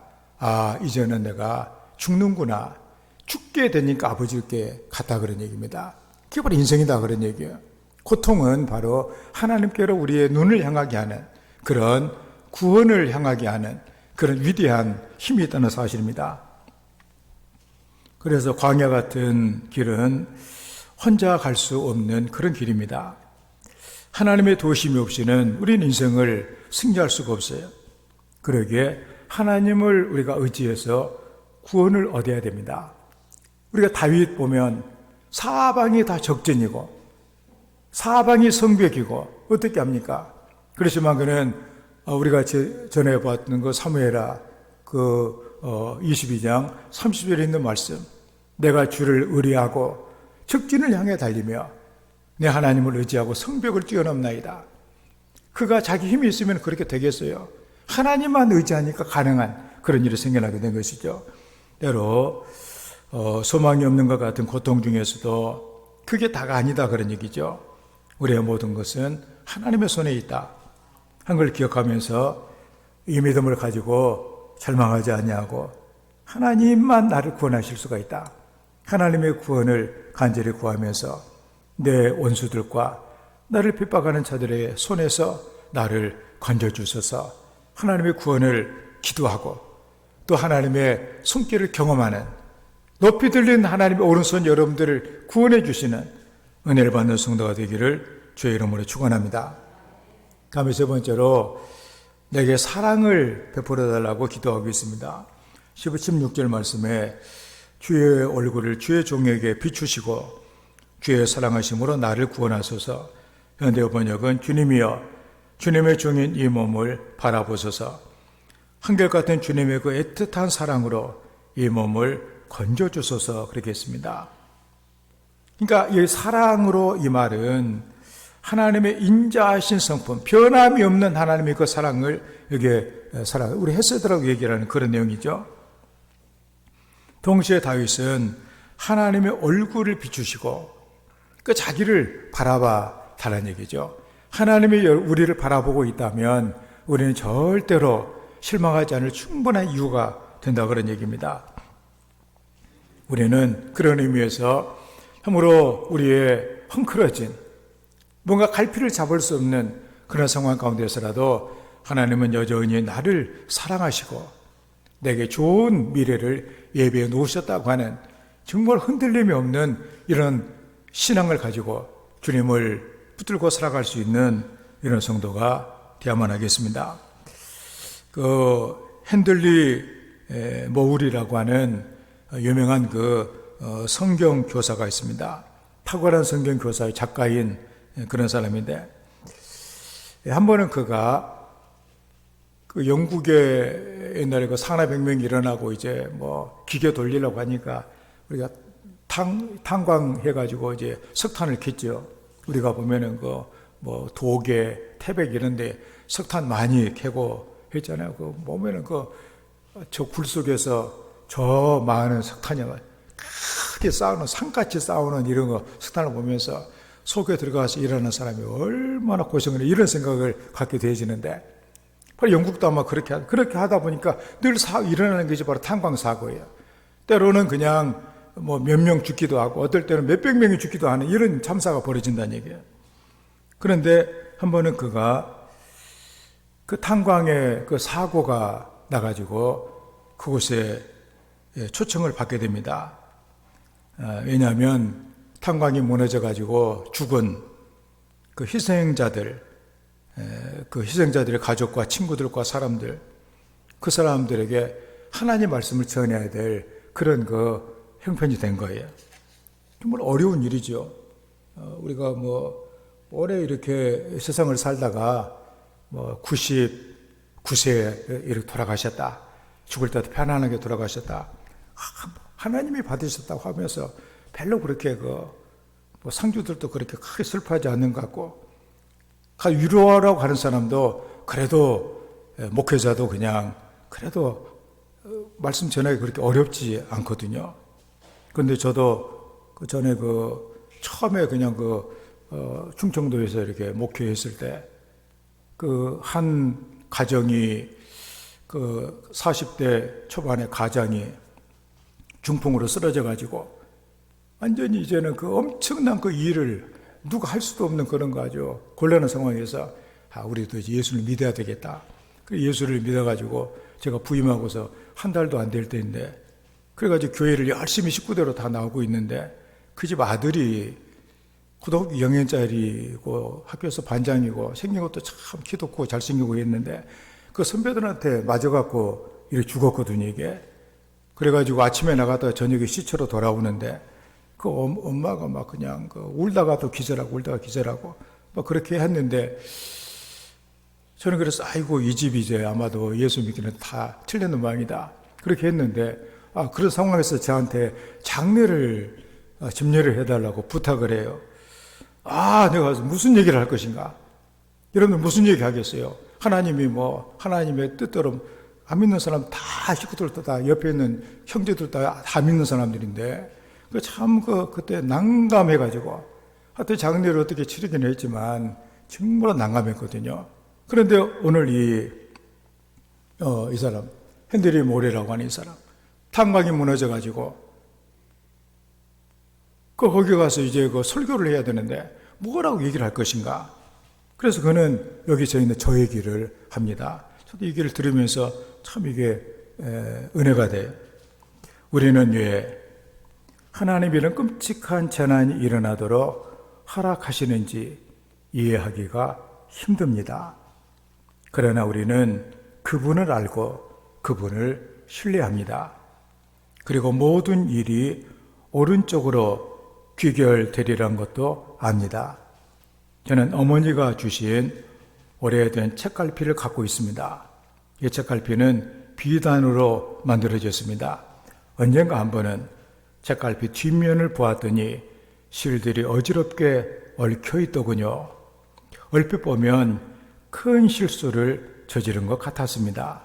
이제는 내가 죽는구나. 죽게 되니까 아버지께 갔다 그런 얘기입니다. 그게 바로 인생이다 그런 얘기예요. 고통은 바로 하나님께로 우리의 눈을 향하게 하는 그런 구원을 향하게 하는 그런 위대한 힘이 있다는 사실입니다. 그래서 광야 같은 길은 혼자 갈 수 없는 그런 길입니다. 하나님의 도우심이 없이는 우리는 인생을 승리할 수가 없어요. 그러기에 하나님을 우리가 의지해서 구원을 얻어야 됩니다. 우리가 다윗 보면 사방이 다 적전이고 사방이 성벽이고 어떻게 합니까? 그렇지만 그는 우리가 전에 봤던 그 사무엘하 22장 30절에 있는 말씀, 내가 주를 의뢰하고 적진을 향해 달리며 내 하나님을 의지하고 성벽을 뛰어넘나이다. 그가 자기 힘이 있으면 그렇게 되겠어요? 하나님만 의지하니까 가능한 그런 일이 생겨나게 된 것이죠. 때로 소망이 없는 것 같은 고통 중에서도 그게 다가 아니다 그런 얘기죠. 우리의 모든 것은 하나님의 손에 있다 한 걸 기억하면서 이 믿음을 가지고 절망하지 아니하고 하나님만 나를 구원하실 수가 있다. 하나님의 구원을 간절히 구하면서 내 원수들과 나를 핍박하는 자들의 손에서 나를 건져주셔서 하나님의 구원을 기도하고 또 하나님의 손길을 경험하는 높이 들린 하나님의 오른손 여러분들을 구원해 주시는 은혜를 받는 성도가 되기를 주의 이름으로 축원합니다. 다음에 세 번째로 내게 사랑을 베풀어 달라고 기도하고 있습니다. 16절 말씀에 주의 얼굴을 주의 종에게 비추시고 주의 사랑하심으로 나를 구원하소서. 현대 번역은 주님이여 주님의 종인 이 몸을 바라보소서. 한결같은 주님의 그 애틋한 사랑으로 이 몸을 건져주소서 그렇게 했습니다. 그러니까 이 사랑으로 이 말은 하나님의 인자하신 성품, 변함이 없는 하나님의 그 사랑을 여기에 우리 헤세드라고 얘기를 하는 그런 내용이죠. 동시에 다윗은 하나님의 얼굴을 비추시고 그 자기를 바라봐 달라는 얘기죠. 하나님이 우리를 바라보고 있다면 우리는 절대로 실망하지 않을 충분한 이유가 된다 그런 얘기입니다. 우리는 그런 의미에서 참으로 우리의 헝클어진 뭔가 갈피를 잡을 수 없는 그런 상황 가운데서라도 하나님은 여전히 나를 사랑하시고 내게 좋은 미래를 예비해 놓으셨다고 하는 정말 흔들림이 없는 이런 신앙을 가지고 주님을 붙들고 살아갈 수 있는 이런 성도가 되어야만 하겠습니다. 그 핸들리 모울이라고 하는 유명한 성경 교사가 있습니다. 탁월한 성경 교사의 작가인 그런 사람인데, 한 번은 그가 그 영국에 옛날에 그 산업혁명이 일어나고 이제 기계 돌리려고 하니까 우리가 탄광해가지고 이제 석탄을 캤죠. 우리가 보면은 도계, 태백 이런데 석탄 많이 캐고 했잖아요. 보면은 저 굴 속에서 저 많은 석탄이 크게 싸우는, 산같이 싸우는 이런 석탄을 보면서 속에 들어가서 일하는 사람이 얼마나 고생을 해, 이런 생각을 갖게 되어지는데, 바로 영국도 아마 그렇게 하다 보니까 늘 일어나는 것이 바로 탄광사고예요. 때로는 그냥 몇 명 죽기도 하고, 어떨 때는 몇백 명이 죽기도 하는 이런 참사가 벌어진다는 얘기예요. 그런데 한 번은 그가 그 탄광의 그 사고가 나가지고 그곳에 초청을 받게 됩니다. 왜냐하면 탄광이 무너져가지고 죽은 그 희생자들의 가족과 친구들과 사람들, 그 사람들에게 하나님 말씀을 전해야 될 그런 형편이 된 거예요. 정말 어려운 일이죠. 우리가 오래 이렇게 세상을 살다가 99세에 이렇게 돌아가셨다. 죽을 때도 편안하게 돌아가셨다. 하나님이 받으셨다고 하면서 별로 그렇게 상주들도 그렇게 크게 슬퍼하지 않는 것 같고, 위로하라고 하는 사람도 그래도 목회자도 그래도 말씀 전하기 그렇게 어렵지 않거든요. 그런데 저도 전에 처음에 충청도에서 이렇게 목회했을 때 한 가정이 40대 초반의 가장이 중풍으로 쓰러져 가지고 완전히 이제는 엄청난 일을 누가 할 수도 없는 그런 거 아주 곤란한 상황에서 우리도 예수를 믿어야 되겠다. 예수를 믿어가지고 제가 부임하고서 한 달도 안 될 때인데, 그래가지고 교회를 열심히 식구대로 다 나오고 있는데 그 집 아들이 고등학교 2학년짜리고 학교에서 반장이고 생긴 것도 참 키좋고 잘생기고 했는데 그 선배들한테 맞아갖고 이렇게 죽었거든요, 이게. 그래가지고 아침에 나갔다가 저녁에 시체로 돌아오는데 엄마가 그냥 울다가 또 기절하고 그렇게 했는데, 저는 그래서 아이고 이 집이 이제 아마도 예수 믿기는 다 틀렸는 모양이다 그렇게 했는데, 그런 상황에서 저한테 집례를 해달라고 부탁을 해요. 내가 무슨 얘기를 할 것인가? 여러분 무슨 얘기 하겠어요? 하나님의 뜻대로 안 믿는 사람 다 식구들도 다 옆에 있는 형제들도 다 믿는 사람들인데, 그때 난감해가지고 하여튼 장례를 어떻게 치르긴 했지만 정말 난감했거든요. 그런데 오늘 이 사람 핸들리 모레라고 하는 이 사람 탄광이 무너져가지고 거기 가서 이제 설교를 해야 되는데 뭐라고 얘기를 할 것인가? 그래서 그는 여기 서 있는 저 얘기를 합니다. 저도 이 얘기를 들으면서 참 이게 은혜가 돼요. 우리는 왜 하나님이 이런 끔찍한 재난이 일어나도록 허락하시는지 이해하기가 힘듭니다. 그러나 우리는 그분을 알고 그분을 신뢰합니다. 그리고 모든 일이 오른쪽으로 귀결되리란 것도 압니다. 저는 어머니가 주신 오래된 책갈피를 갖고 있습니다. 이 책갈피는 비단으로 만들어졌습니다. 언젠가 한 번은 책갈피 뒷면을 보았더니 실들이 어지럽게 얽혀 있더군요. 얼핏 보면 큰 실수를 저지른 것 같았습니다.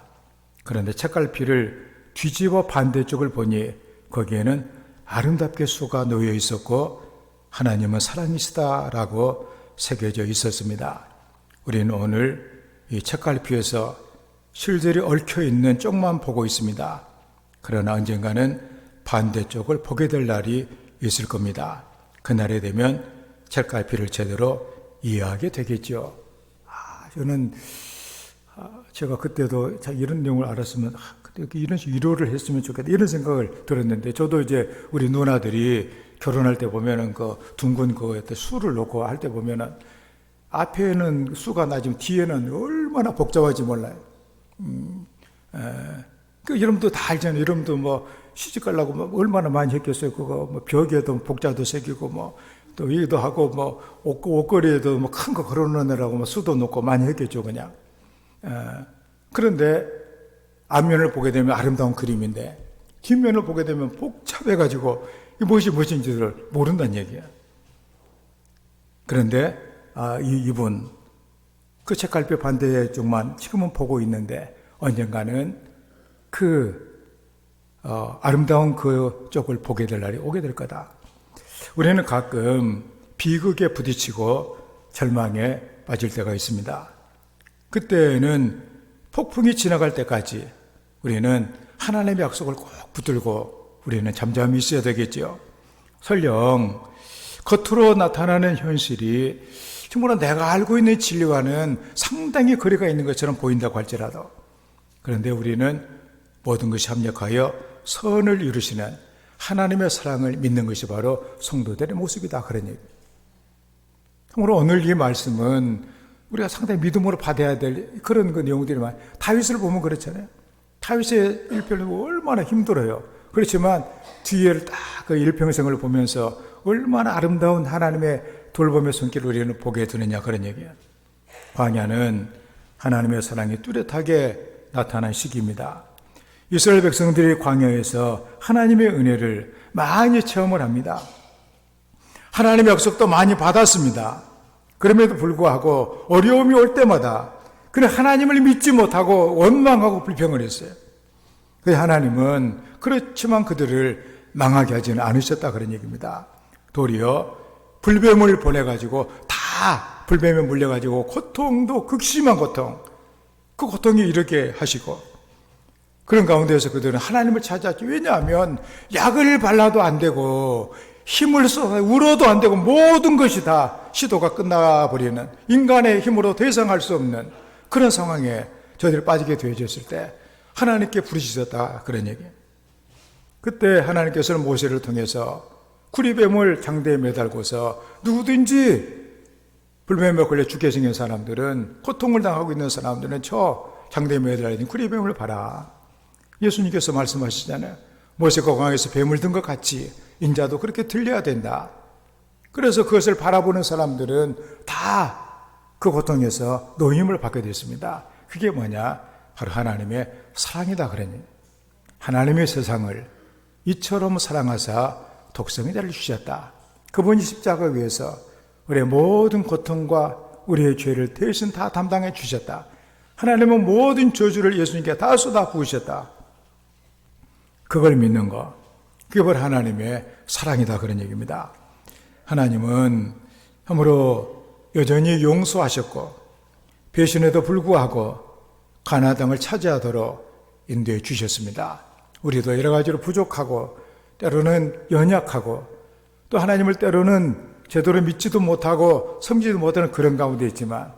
그런데 책갈피를 뒤집어 반대쪽을 보니 거기에는 아름답게 수가 놓여 있었고 하나님은 사랑이시다라고 새겨져 있었습니다. 우리는 오늘 이 책갈피에서 실들이 얽혀 있는 쪽만 보고 있습니다. 그러나 언젠가는 반대쪽을 보게 될 날이 있을 겁니다. 그날에 되면 책갈피를 제대로 이해하게 되겠죠. 저는 제가 그때도 이런 내용을 알았으면 그때 이런 위로를 했으면 좋겠다 이런 생각을 들었는데, 저도 이제 우리 누나들이 결혼할 때 보면은 그 둥근 그거에 수를 놓고 할 때 보면은 앞에는 수가 나지만 뒤에는 얼마나 복잡한지 몰라요. 그 여러분도 다 알잖아요. 여러분도 뭐 시집 가려고 뭐 얼마나 많이 했겠어요. 그거 뭐 벽에도 복자도 새기고 뭐 또 위도 하고 뭐 옷걸이에도 뭐 큰 거 걸어놓느라고 뭐 수도 놓고 많이 했겠죠, 그냥. 그런데 앞면을 보게 되면 아름다운 그림인데 뒷면을 보게 되면 복잡해가지고 무엇이 무엇인지를 모른다는 얘기야. 그런데 이분 그 책갈피 반대 쪽만 지금은 보고 있는데 언젠가는 아름다운 그 쪽을 보게 될 날이 오게 될 거다. 우리는 가끔 비극에 부딪히고 절망에 빠질 때가 있습니다. 그때는 폭풍이 지나갈 때까지 우리는 하나님의 약속을 꼭 붙들고 우리는 잠잠히 있어야 되겠죠. 설령 겉으로 나타나는 현실이 정말 내가 알고 있는 진리와는 상당히 거리가 있는 것처럼 보인다고 할지라도, 그런데 우리는 모든 것이 합력하여 선을 이루시는 하나님의 사랑을 믿는 것이 바로 성도들의 모습이다, 그런 얘기. 참으로 오늘 이 말씀은 우리가 상당히 믿음으로 받아야 될 그런 그 내용들이 많아요. 다윗을 보면 그렇잖아요. 다윗의 일평은 얼마나 힘들어요. 그렇지만 뒤에 딱 그 일평생을 보면서 얼마나 아름다운 하나님의 돌봄의 손길을 우리는 보게 되느냐, 그런 얘기예요. 광야는 하나님의 사랑이 뚜렷하게 나타난 시기입니다. 이스라엘 백성들이 광야에서 하나님의 은혜를 많이 체험을 합니다. 하나님의 약속도 많이 받았습니다. 그럼에도 불구하고 어려움이 올 때마다 그는 하나님을 믿지 못하고 원망하고 불평을 했어요. 그래서 하나님은 그렇지만 그들을 망하게 하지는 않으셨다, 그런 얘기입니다. 도리어 불뱀을 보내가지고 다 불뱀에 물려가지고 고통도 극심한 고통, 그 고통이 이렇게 하시고, 그런 가운데에서 그들은 하나님을 찾았죠. 왜냐하면 약을 발라도 안 되고 힘을 써서 울어도 안 되고 모든 것이 다 시도가 끝나버리는, 인간의 힘으로 더 이상 할 수 없는 그런 상황에 저들이 빠지게 되어졌을 때 하나님께 부르짖었다, 그런 얘기예요. 그때 하나님께서는 모세를 통해서 구리뱀을 장대에 매달고서 누구든지 불뱀에 걸려 죽게 생긴 사람들은, 고통을 당하고 있는 사람들은 저 장대에 매달린 구리뱀을 봐라. 예수님께서 말씀하시잖아요. 모세가 광야에서 뱀을 든 것 같이 인자도 그렇게 들려야 된다. 그래서 그것을 바라보는 사람들은 다 그 고통에서 노임을 받게 됐습니다. 그게 뭐냐? 바로 하나님의 사랑이다, 그러니. 하나님의 세상을 이처럼 사랑하사 독생자를 주셨다. 그분이 십자가 위에서 우리의 모든 고통과 우리의 죄를 대신 다 담당해 주셨다. 하나님은 모든 저주를 예수님께 다 쏟아 부으셨다. 그걸 믿는 것, 그게 바로 하나님의 사랑이다, 그런 얘기입니다. 하나님은 참으로 여전히 용서하셨고 배신에도 불구하고 가나안 땅을 차지하도록 인도해 주셨습니다. 우리도 여러 가지로 부족하고 때로는 연약하고 또 하나님을 때로는 제대로 믿지도 못하고 섬기지도 못하는 그런 가운데 있지만,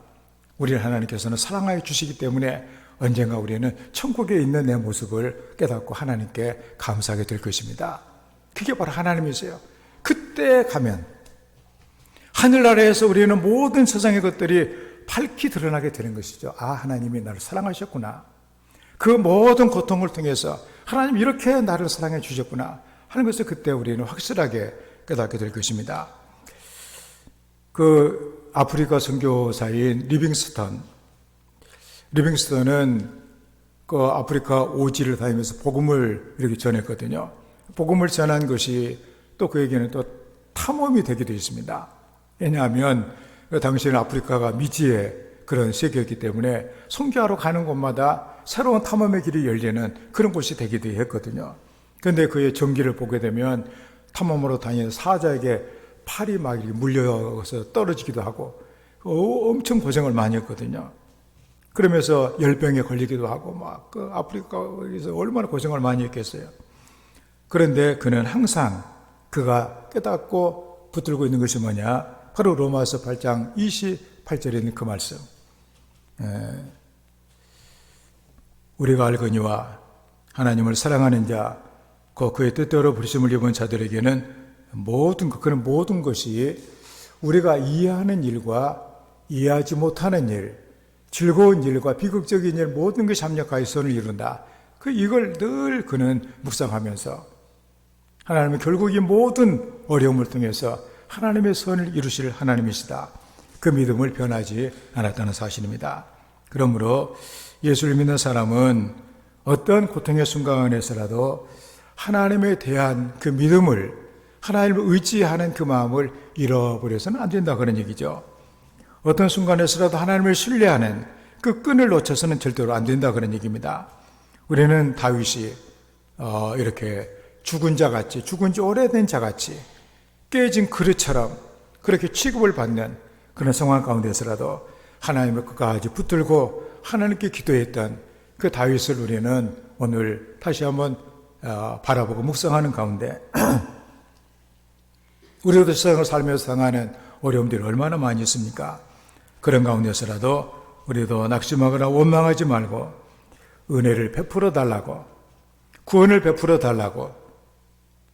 우리를 하나님께서는 사랑하여 주시기 때문에 언젠가 우리는 천국에 있는 내 모습을 깨닫고 하나님께 감사하게 될 것입니다. 그게 바로 하나님이세요. 그때 가면 하늘나라에서 우리는 모든 세상의 것들이 밝히 드러나게 되는 것이죠. 하나님이 나를 사랑하셨구나. 그 모든 고통을 통해서 하나님 이렇게 나를 사랑해 주셨구나 하는 것을 그때 우리는 확실하게 깨닫게 될 것입니다. 그 아프리카 선교사인 리빙스턴은 그 아프리카 오지를 다니면서 복음을 이렇게 전했거든요. 복음을 전한 것이 또 그에게는 또 탐험이 되기도 했습니다. 왜냐하면 그 당시에는 아프리카가 미지의 그런 세계였기 때문에 선교하러 가는 곳마다 새로운 탐험의 길이 열리는 그런 곳이 되기도 했거든요. 근데 그의 전기를 보게 되면 탐험으로 다니는 사자에게 팔이 막 이렇게 물려서 떨어지기도 하고 엄청 고생을 많이 했거든요. 그러면서 열병에 걸리기도 하고 막 그 아프리카에서 얼마나 고생을 많이 했겠어요. 그런데 그는 항상 그가 깨닫고 붙들고 있는 것이 뭐냐? 바로 로마서 8장 28절에 있는 그 말씀. 우리가 알거니와 하나님을 사랑하는 자, 그의 뜻대로 부르심을 입은 자들에게는 그런 모든 것이 우리가 이해하는 일과 이해하지 못하는 일, 즐거운 일과 비극적인 일 모든 것이 합력하여 선을 이룬다. 이걸 늘 그는 묵상하면서 하나님은 결국 이 모든 어려움을 통해서 하나님의 선을 이루실 하나님이시다. 그 믿음을 변하지 않았다는 사실입니다. 그러므로 예수를 믿는 사람은 어떤 고통의 순간에서라도 하나님에 대한 그 믿음을, 하나님을 의지하는 그 마음을 잃어버려서는 안 된다 그런 얘기죠. 어떤 순간에서라도 하나님을 신뢰하는 그 끈을 놓쳐서는 절대로 안 된다 그런 얘기입니다. 우리는 다윗이 이렇게 죽은 자같이, 죽은 지 오래된 자같이 깨진 그릇처럼 그렇게 취급을 받는 그런 상황 가운데서라도 하나님을 끝까지 붙들고 하나님께 기도했던 그 다윗을 우리는 오늘 다시 한번 바라보고 묵상하는 가운데 우리도 세상을 살면서 당하는 어려움들이 얼마나 많이 있습니까? 그런 가운데서라도 우리도 낙심하거나 원망하지 말고 은혜를 베풀어 달라고, 구원을 베풀어 달라고,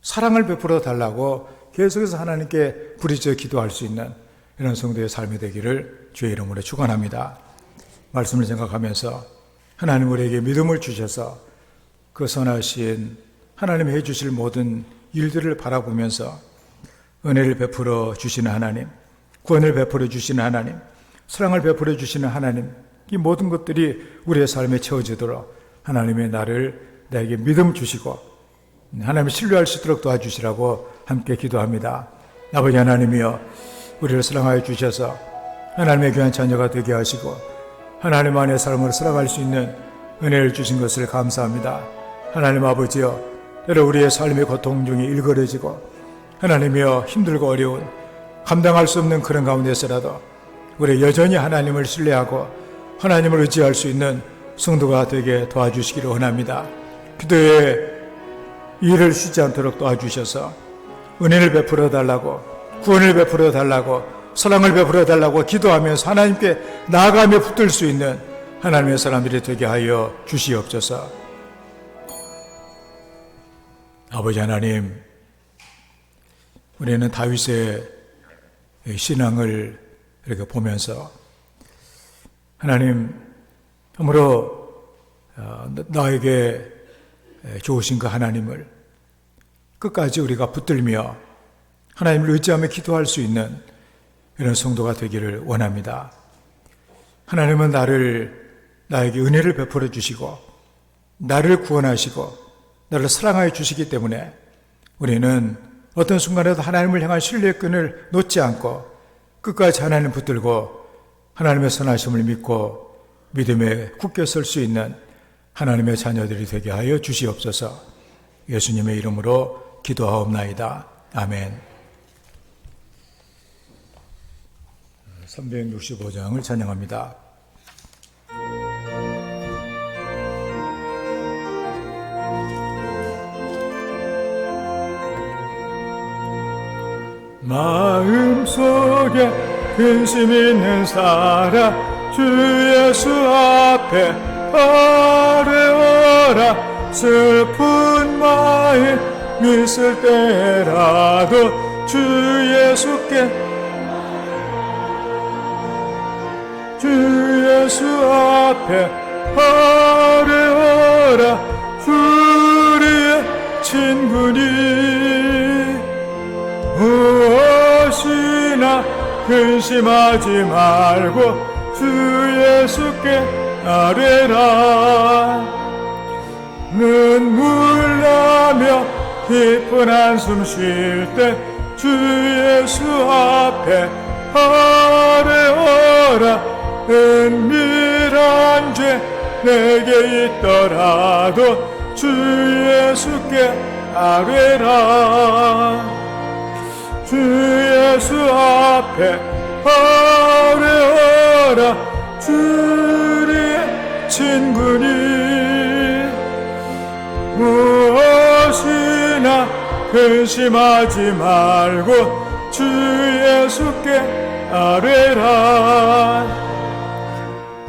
사랑을 베풀어 달라고 계속해서 하나님께 부르짖어 기도할 수 있는 이런 성도의 삶이 되기를 주의 이름으로 축원합니다. 말씀을 생각하면서 하나님 우리에게 믿음을 주셔서 그 선하신 하나님이 해주실 모든 일들을 바라보면서 은혜를 베풀어 주시는 하나님, 구원을 베풀어 주시는 하나님, 사랑을 베풀어 주시는 하나님, 이 모든 것들이 우리의 삶에 채워지도록 하나님의 나에게 믿음 주시고 하나님을 신뢰할 수 있도록 도와주시라고 함께 기도합니다. 아버지 하나님이여, 우리를 사랑하여 주셔서 하나님의 귀한 자녀가 되게 하시고 하나님 안의 삶을 살아갈 수 있는 은혜를 주신 것을 감사합니다. 하나님 아버지여, 때로 우리의 삶의 고통 중에 일그러지고 하나님이여 힘들고 어려운 감당할 수 없는 그런 가운데서라도 우리 여전히 하나님을 신뢰하고 하나님을 의지할 수 있는 성도가 되게 도와주시기를 원합니다. 기도에 일을 쉬지 않도록 도와주셔서 은혜를 베풀어 달라고, 구원을 베풀어 달라고, 사랑을 베풀어 달라고 기도하면서 하나님께 나아가며 붙들 수 있는 하나님의 사람들이 되게 하여 주시옵소서. 아버지 하나님, 우리는 다윗의 신앙을 이렇게 보면서 하나님, 참으로 나에게 좋으신 그 하나님을 끝까지 우리가 붙들며 하나님을 의지하며 기도할 수 있는 이런 성도가 되기를 원합니다. 하나님은 나에게 은혜를 베풀어 주시고 나를 구원하시고 나를 사랑하여 주시기 때문에 우리는 어떤 순간에도 하나님을 향한 신뢰의 끈을 놓지 않고 끝까지 하나님을 붙들고 하나님의 선하심을 믿고 믿음에 굳게 설 수 있는 하나님의 자녀들이 되게 하여 주시옵소서. 예수님의 이름으로 기도하옵나이다. 아멘. 365장을 찬양합니다. 마음속에 근심 있는 사람 주 예수 앞에 아뢰어라. 슬픈 마음 있을 때라도 주 예수 앞에 아뢰어라. 우리의 친구니 무엇이나 근심하지 말고 주 예수께 아뢰라. 눈물 나며 깊은 한숨 쉴 때 주 예수 앞에 아뢰어라. 은밀한 죄 내게 있더라도 주 예수께 아뢰라. 주 예수 앞에 아뢰어라. 주의 친구니 무엇이나 근심하지 말고 주 예수께 아뢰라.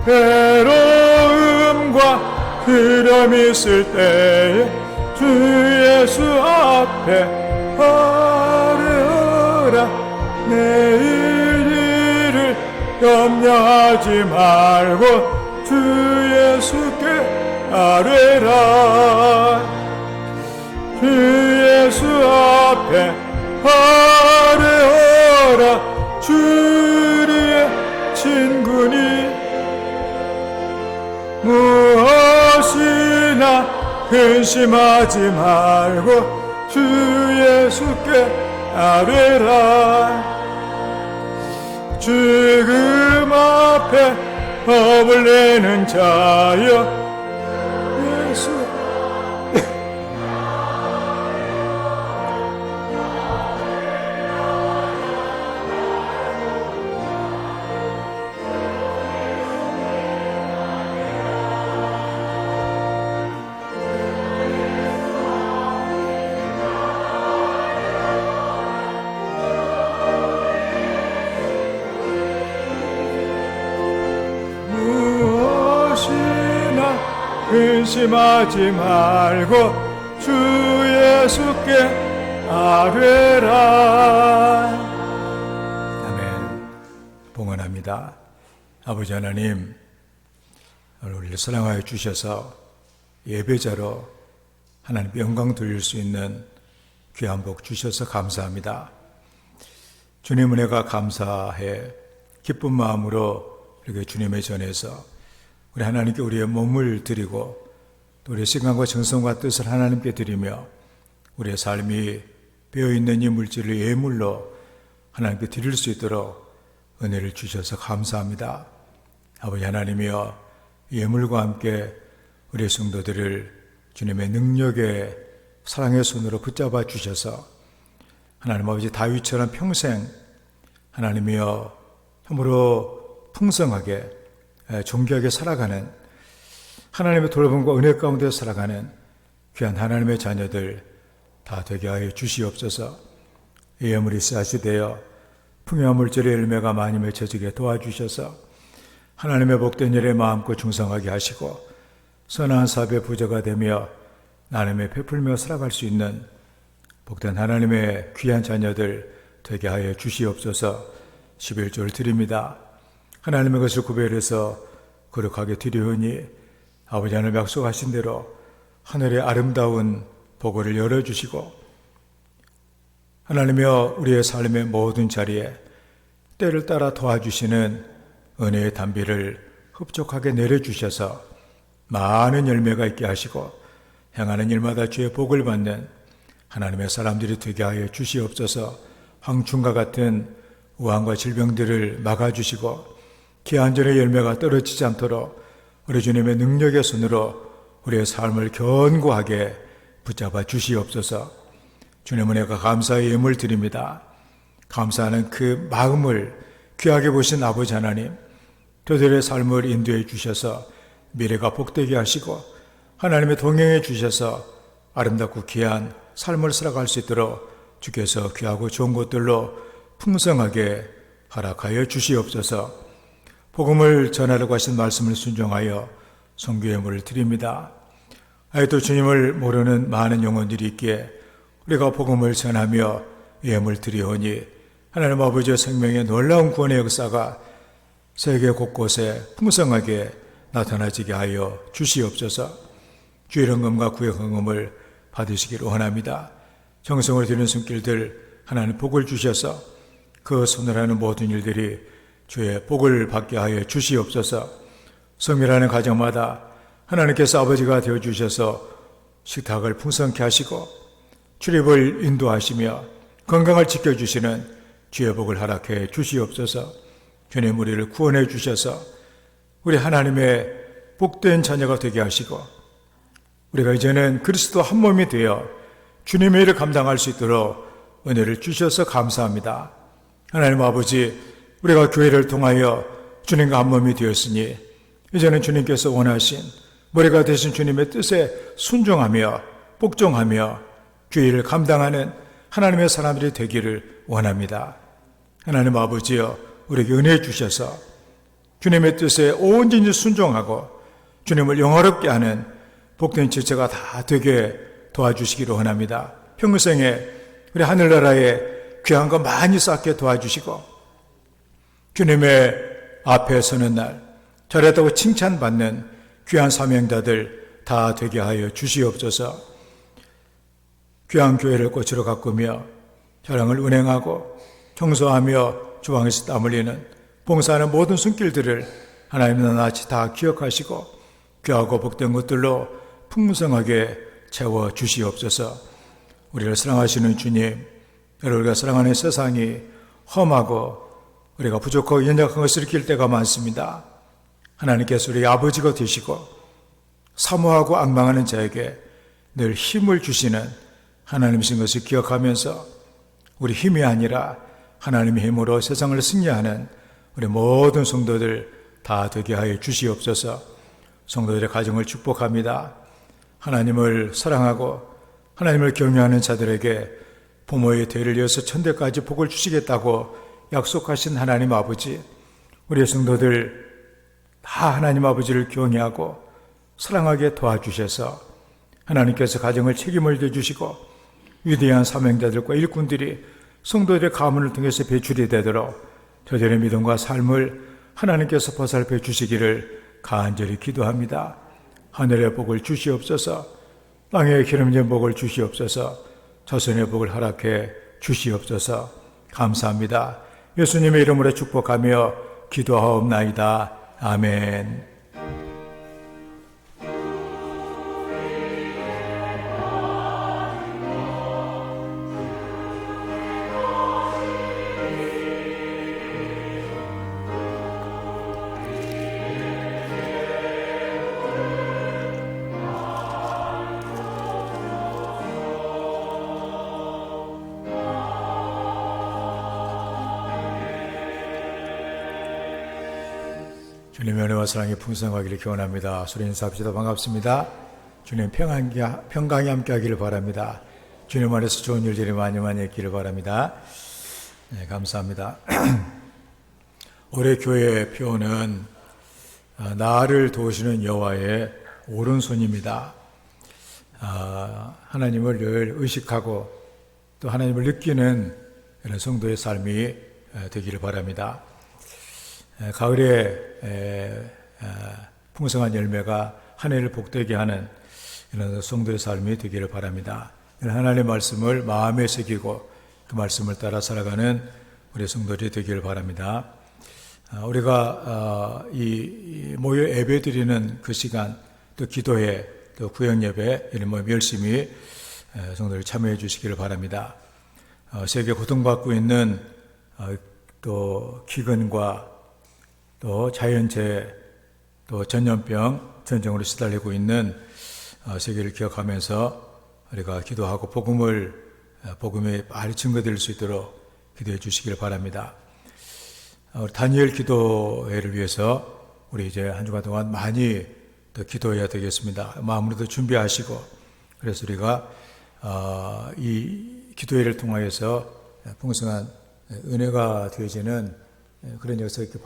괴로움과 두려움 있을 때에 주 예수 앞에 아뢰어라. 내일 일을 염려하지 말고 주 예수께 아뢰라. 주 예수 앞에 아뢰어라. 주의 친구니 무엇이나 근심하지 말고 주 예수께 아뢰라. 죽음 앞에 겁을 내는 자여 예수 근심하지 말고 주 예수께 아뢰라. 아멘. 봉헌합니다. 아버지 하나님, 우리를 사랑하여 주셔서 예배자로 하나님 영광 돌릴 수 있는 귀한 복 주셔서 감사합니다. 주님 은혜가 감사해 기쁜 마음으로 이렇게 주님의 전에서 우리 하나님께 우리의 몸을 드리고 또 우리의 시간과 정성과 뜻을 하나님께 드리며 우리의 삶이 배어있는 이 물질을 예물로 하나님께 드릴 수 있도록 은혜를 주셔서 감사합니다. 아버지 하나님이여, 예물과 함께 우리의 성도들을 주님의 능력의 사랑의 손으로 붙잡아 주셔서 하나님 아버지 다윗처럼 평생 하나님이여 참으로 풍성하게 존귀하게 살아가는 하나님의 돌봄과 은혜 가운데 살아가는 귀한 하나님의 자녀들 다 되게 하여 주시옵소서. 예물이 씨앗이 되어 풍요한 물질의 열매가 많이 맺혀지게 도와주셔서 하나님의 복된 일에 마음껏 충성하게 하시고 선한 사업의 부자가 되며 나눔에 베풀며 살아갈 수 있는 복된 하나님의 귀한 자녀들 되게 하여 주시옵소서. 11조를 드립니다. 하나님의 것을 구별해서 거룩하게 드리오니 아버지 하나님 약속하신 대로 하늘의 아름다운 보고를 열어주시고 하나님이여 우리의 삶의 모든 자리에 때를 따라 도와주시는 은혜의 단비를 흡족하게 내려주셔서 많은 열매가 있게 하시고 행하는 일마다 주의 복을 받는 하나님의 사람들이 되게 하여 주시옵소서. 황충과 같은 우환과 질병들을 막아주시고 기한전의 열매가 떨어지지 않도록 우리 주님의 능력의 손으로 우리의 삶을 견고하게 붙잡아 주시옵소서. 주님 은혜가 감사의 예물 드립니다. 감사하는 그 마음을 귀하게 보신 아버지 하나님, 저들의 삶을 인도해 주셔서 미래가 복되게 하시고 하나님의 동행해 주셔서 아름답고 귀한 삶을 살아갈 수 있도록 주께서 귀하고 좋은 것들로 풍성하게 허락하여 주시옵소서. 복음을 전하려고 하신 말씀을 순종하여 선교 예물을 드립니다. 아직도 주님을 모르는 많은 영혼들이 있기에 우리가 복음을 전하며 예물 드리오니 하나님 아버지의 생명의 놀라운 구원의 역사가 세계 곳곳에 풍성하게 나타나지게 하여 주시옵소서. 주의 헌금과 구의 헌금을 받으시기를 원합니다. 정성을 드리는 손길들 하나님 복을 주셔서 그 손을 하는 모든 일들이 주의 복을 받게 하여 주시옵소서. 성밀하는 가정마다 하나님께서 아버지가 되어주셔서 식탁을 풍성케 하시고 출입을 인도하시며 건강을 지켜주시는 주의 복을 허락해 주시옵소서. 주님 우리를 구원해 주셔서 우리 하나님의 복된 자녀가 되게 하시고 우리가 이제는 그리스도 한 몸이 되어 주님의 일을 감당할 수 있도록 은혜를 주셔서 감사합니다. 하나님 아버지, 우리가 교회를 통하여 주님과 한 몸이 되었으니 이제는 주님께서 원하신 머리가 되신 주님의 뜻에 순종하며 복종하며 교회를 감당하는 하나님의 사람들이 되기를 원합니다. 하나님 아버지여, 우리에게 은혜 주셔서 주님의 뜻에 온전히 순종하고 주님을 영화롭게 하는 복된 지체가 다 되게 도와주시기를 원합니다. 평생에 우리 하늘나라에 귀한 거 많이 쌓게 도와주시고 주님의 앞에 서는 날 잘했다고 칭찬받는 귀한 사명자들 다 되게 하여 주시옵소서. 귀한 교회를 꽃으로 가꾸며 자랑을 운행하고 청소하며 주방에서 땀 흘리는 봉사하는 모든 손길들을 하나님 나같이 다 기억하시고 귀하고 복된 것들로 풍성하게 채워 주시옵소서. 우리를 사랑하시는 주님, 우리가 사랑하는 세상이 험하고 우리가 부족하고 연약한 것을 느낄 때가 많습니다. 하나님께서 우리 아버지가 되시고 사모하고 앙망하는 자에게 늘 힘을 주시는 하나님이신 것을 기억하면서 우리 힘이 아니라 하나님의 힘으로 세상을 승리하는 우리 모든 성도들 다 되게 하여 주시옵소서. 성도들의 가정을 축복합니다. 하나님을 사랑하고 하나님을 경외하는 자들에게 부모의 대를 이어서 천대까지 복을 주시겠다고 약속하신 하나님 아버지, 우리의 성도들 다 하나님 아버지를 경외하고 사랑하게 도와주셔서 하나님께서 가정을 책임을 져주시고 위대한 사명자들과 일꾼들이 성도들의 가문을 통해서 배출이 되도록 저들의 믿음과 삶을 하나님께서 보살펴 주시기를 간절히 기도합니다. 하늘의 복을 주시옵소서, 땅의 기름진 복을 주시옵소서, 자손의 복을 허락해 주시옵소서. 감사합니다. 예수님의 이름으로 축복하며 기도하옵나이다. 아멘. 주님의 은혜와 사랑이 풍성하기를 기원합니다. 서로 인사합시다. 반갑습니다. 주님 평강이 함께 하기를 바랍니다. 주님 안에서 좋은 일들이 많이 있기를 바랍니다. 네, 감사합니다. 올해 교회의 표어는 나를 도우시는 여호와의 오른손입니다. 하나님을 늘 의식하고 또 하나님을 느끼는 이런 성도의 삶이 되기를 바랍니다. 가을에 풍성한 열매가 한 해를 복되게 하는 이런 성도의 삶이 되기를 바랍니다. 하나님의 말씀을 마음에 새기고 그 말씀을 따라 살아가는 우리 성도들이 되기를 바랍니다. 우리가 이 모여 예배 드리는 그 시간, 또 기도회, 또 구역 예배 이런 모임 열심히 성도들 참여해 주시기를 바랍니다. 세계 고통받고 있는 또 기근과 또 자연재해, 또 전염병, 전쟁으로 시달리고 있는 세계를 기억하면서 우리가 기도하고 복음이 빨리 증거될 수 있도록 기도해 주시길 바랍니다. 우리 다니엘 기도회를 위해서 우리 이제 한 주간 동안 많이 더 기도해야 되겠습니다. 마음으로도 준비하시고, 그래서 우리가 이 기도회를 통하여서 풍성한 은혜가 되어지는 그런 역사 있기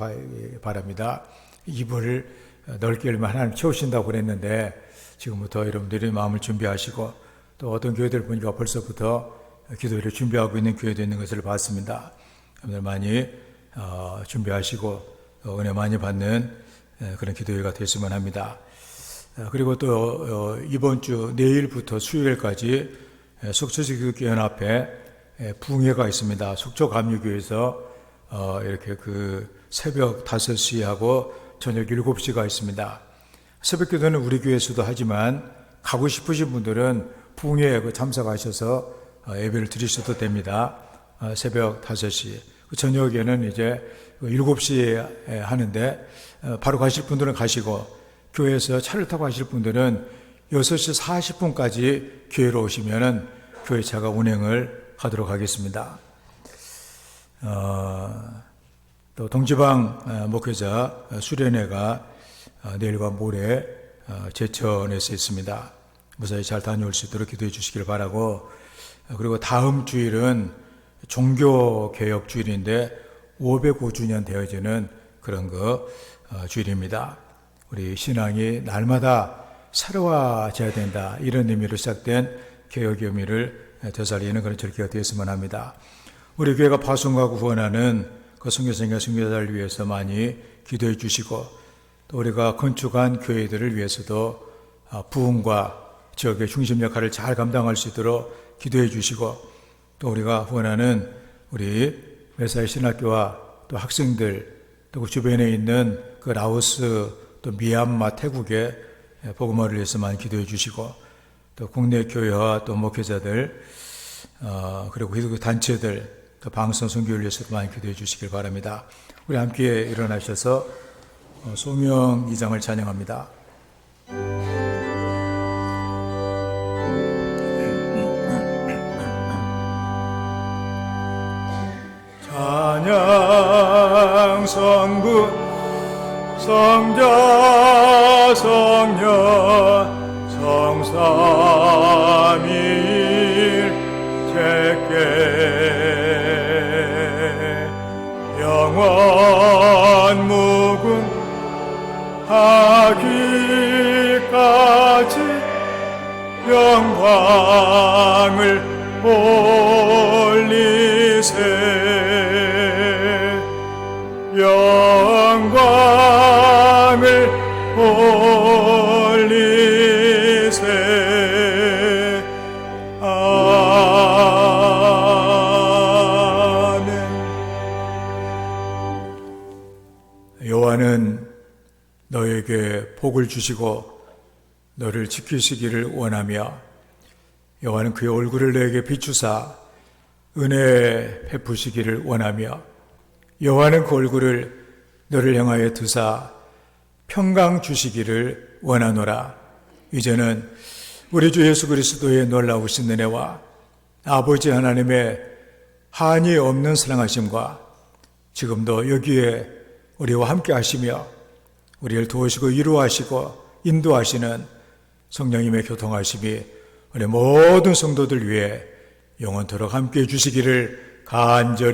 바랍니다. 입을 넓게 열면 하나님 채우신다고 그랬는데 지금부터 여러분들이 마음을 준비하시고, 또 어떤 교회들 보니까 벌써부터 기도회를 준비하고 있는 교회도 있는 것을 봤습니다. 여러분들 많이 준비하시고 은혜 많이 받는 그런 기도회가 됐으면 합니다. 그리고 또 이번 주 내일부터 수요일까지 속초지교연합회 부흥회가 있습니다. 속초감리교에서 이렇게 그 새벽 5시하고 저녁 7시가 있습니다. 새벽 기도는 우리 교회에서도 하지만 가고 싶으신 분들은 부흥회에 참석하셔서 예배를 드리셔도 됩니다. 새벽 5시. 저녁에는 이제 7시에 하는데 바로 가실 분들은 가시고, 교회에서 차를 타고 가실 분들은 6시 40분까지 교회로 오시면은 교회차가 운행을 하도록 하겠습니다. 또 동지방 목회자 수련회가 내일과 모레 제천에서 있습니다. 무사히 잘 다녀올 수 있도록 기도해 주시길 바라고, 그리고 다음 주일은 종교개혁 주일인데 505주년 되어지는 그런 주일입니다. 우리 신앙이 날마다 새로워져야 된다, 이런 의미로 시작된 개혁의 의미를 되살리는 그런 절기가 되었으면 합니다. 우리 교회가 파송하고 후원하는 그 선교사님과 선교사를 위해서 많이 기도해 주시고, 또 우리가 건축한 교회들을 위해서도 부흥과 지역의 중심 역할을 잘 감당할 수 있도록 기도해 주시고, 또 우리가 후원하는 우리 메사이 신학교와 또 학생들, 또 그 주변에 있는 그 라오스, 또 미얀마, 태국의 복음화를 위해서 많이 기도해 주시고, 또 국내 교회와 또 목회자들, 그리고 기독교 단체들, 또 방송 선교를 위해서도 많이 기도해 주시길 바랍니다. 우리 함께 일어나셔서 소명 2장을 찬양합니다. 찬양 성부 성자 성령 성삼위일 제께 영원 무궁하기까지 영광을 올리세. 영광을 올리세. 아멘. 여호와는 너에게 복을 주시고 너를 지키시기를 원하며, 여호와는 그의 얼굴을 너에게 비추사 은혜 베푸시기를 원하며, 여호와는 그 얼굴을 너를 향하여 드사 평강 주시기를 원하노라. 이제는 우리 주 예수 그리스도의 놀라우신 은혜와 아버지 하나님의 한이 없는 사랑하심과 지금도 여기에 우리와 함께 하시며 우리를 도우시고 위로하시고 인도하시는 성령님의 교통하심이 우리 모든 성도들 위해 영원토록 함께 해주시기를 간절히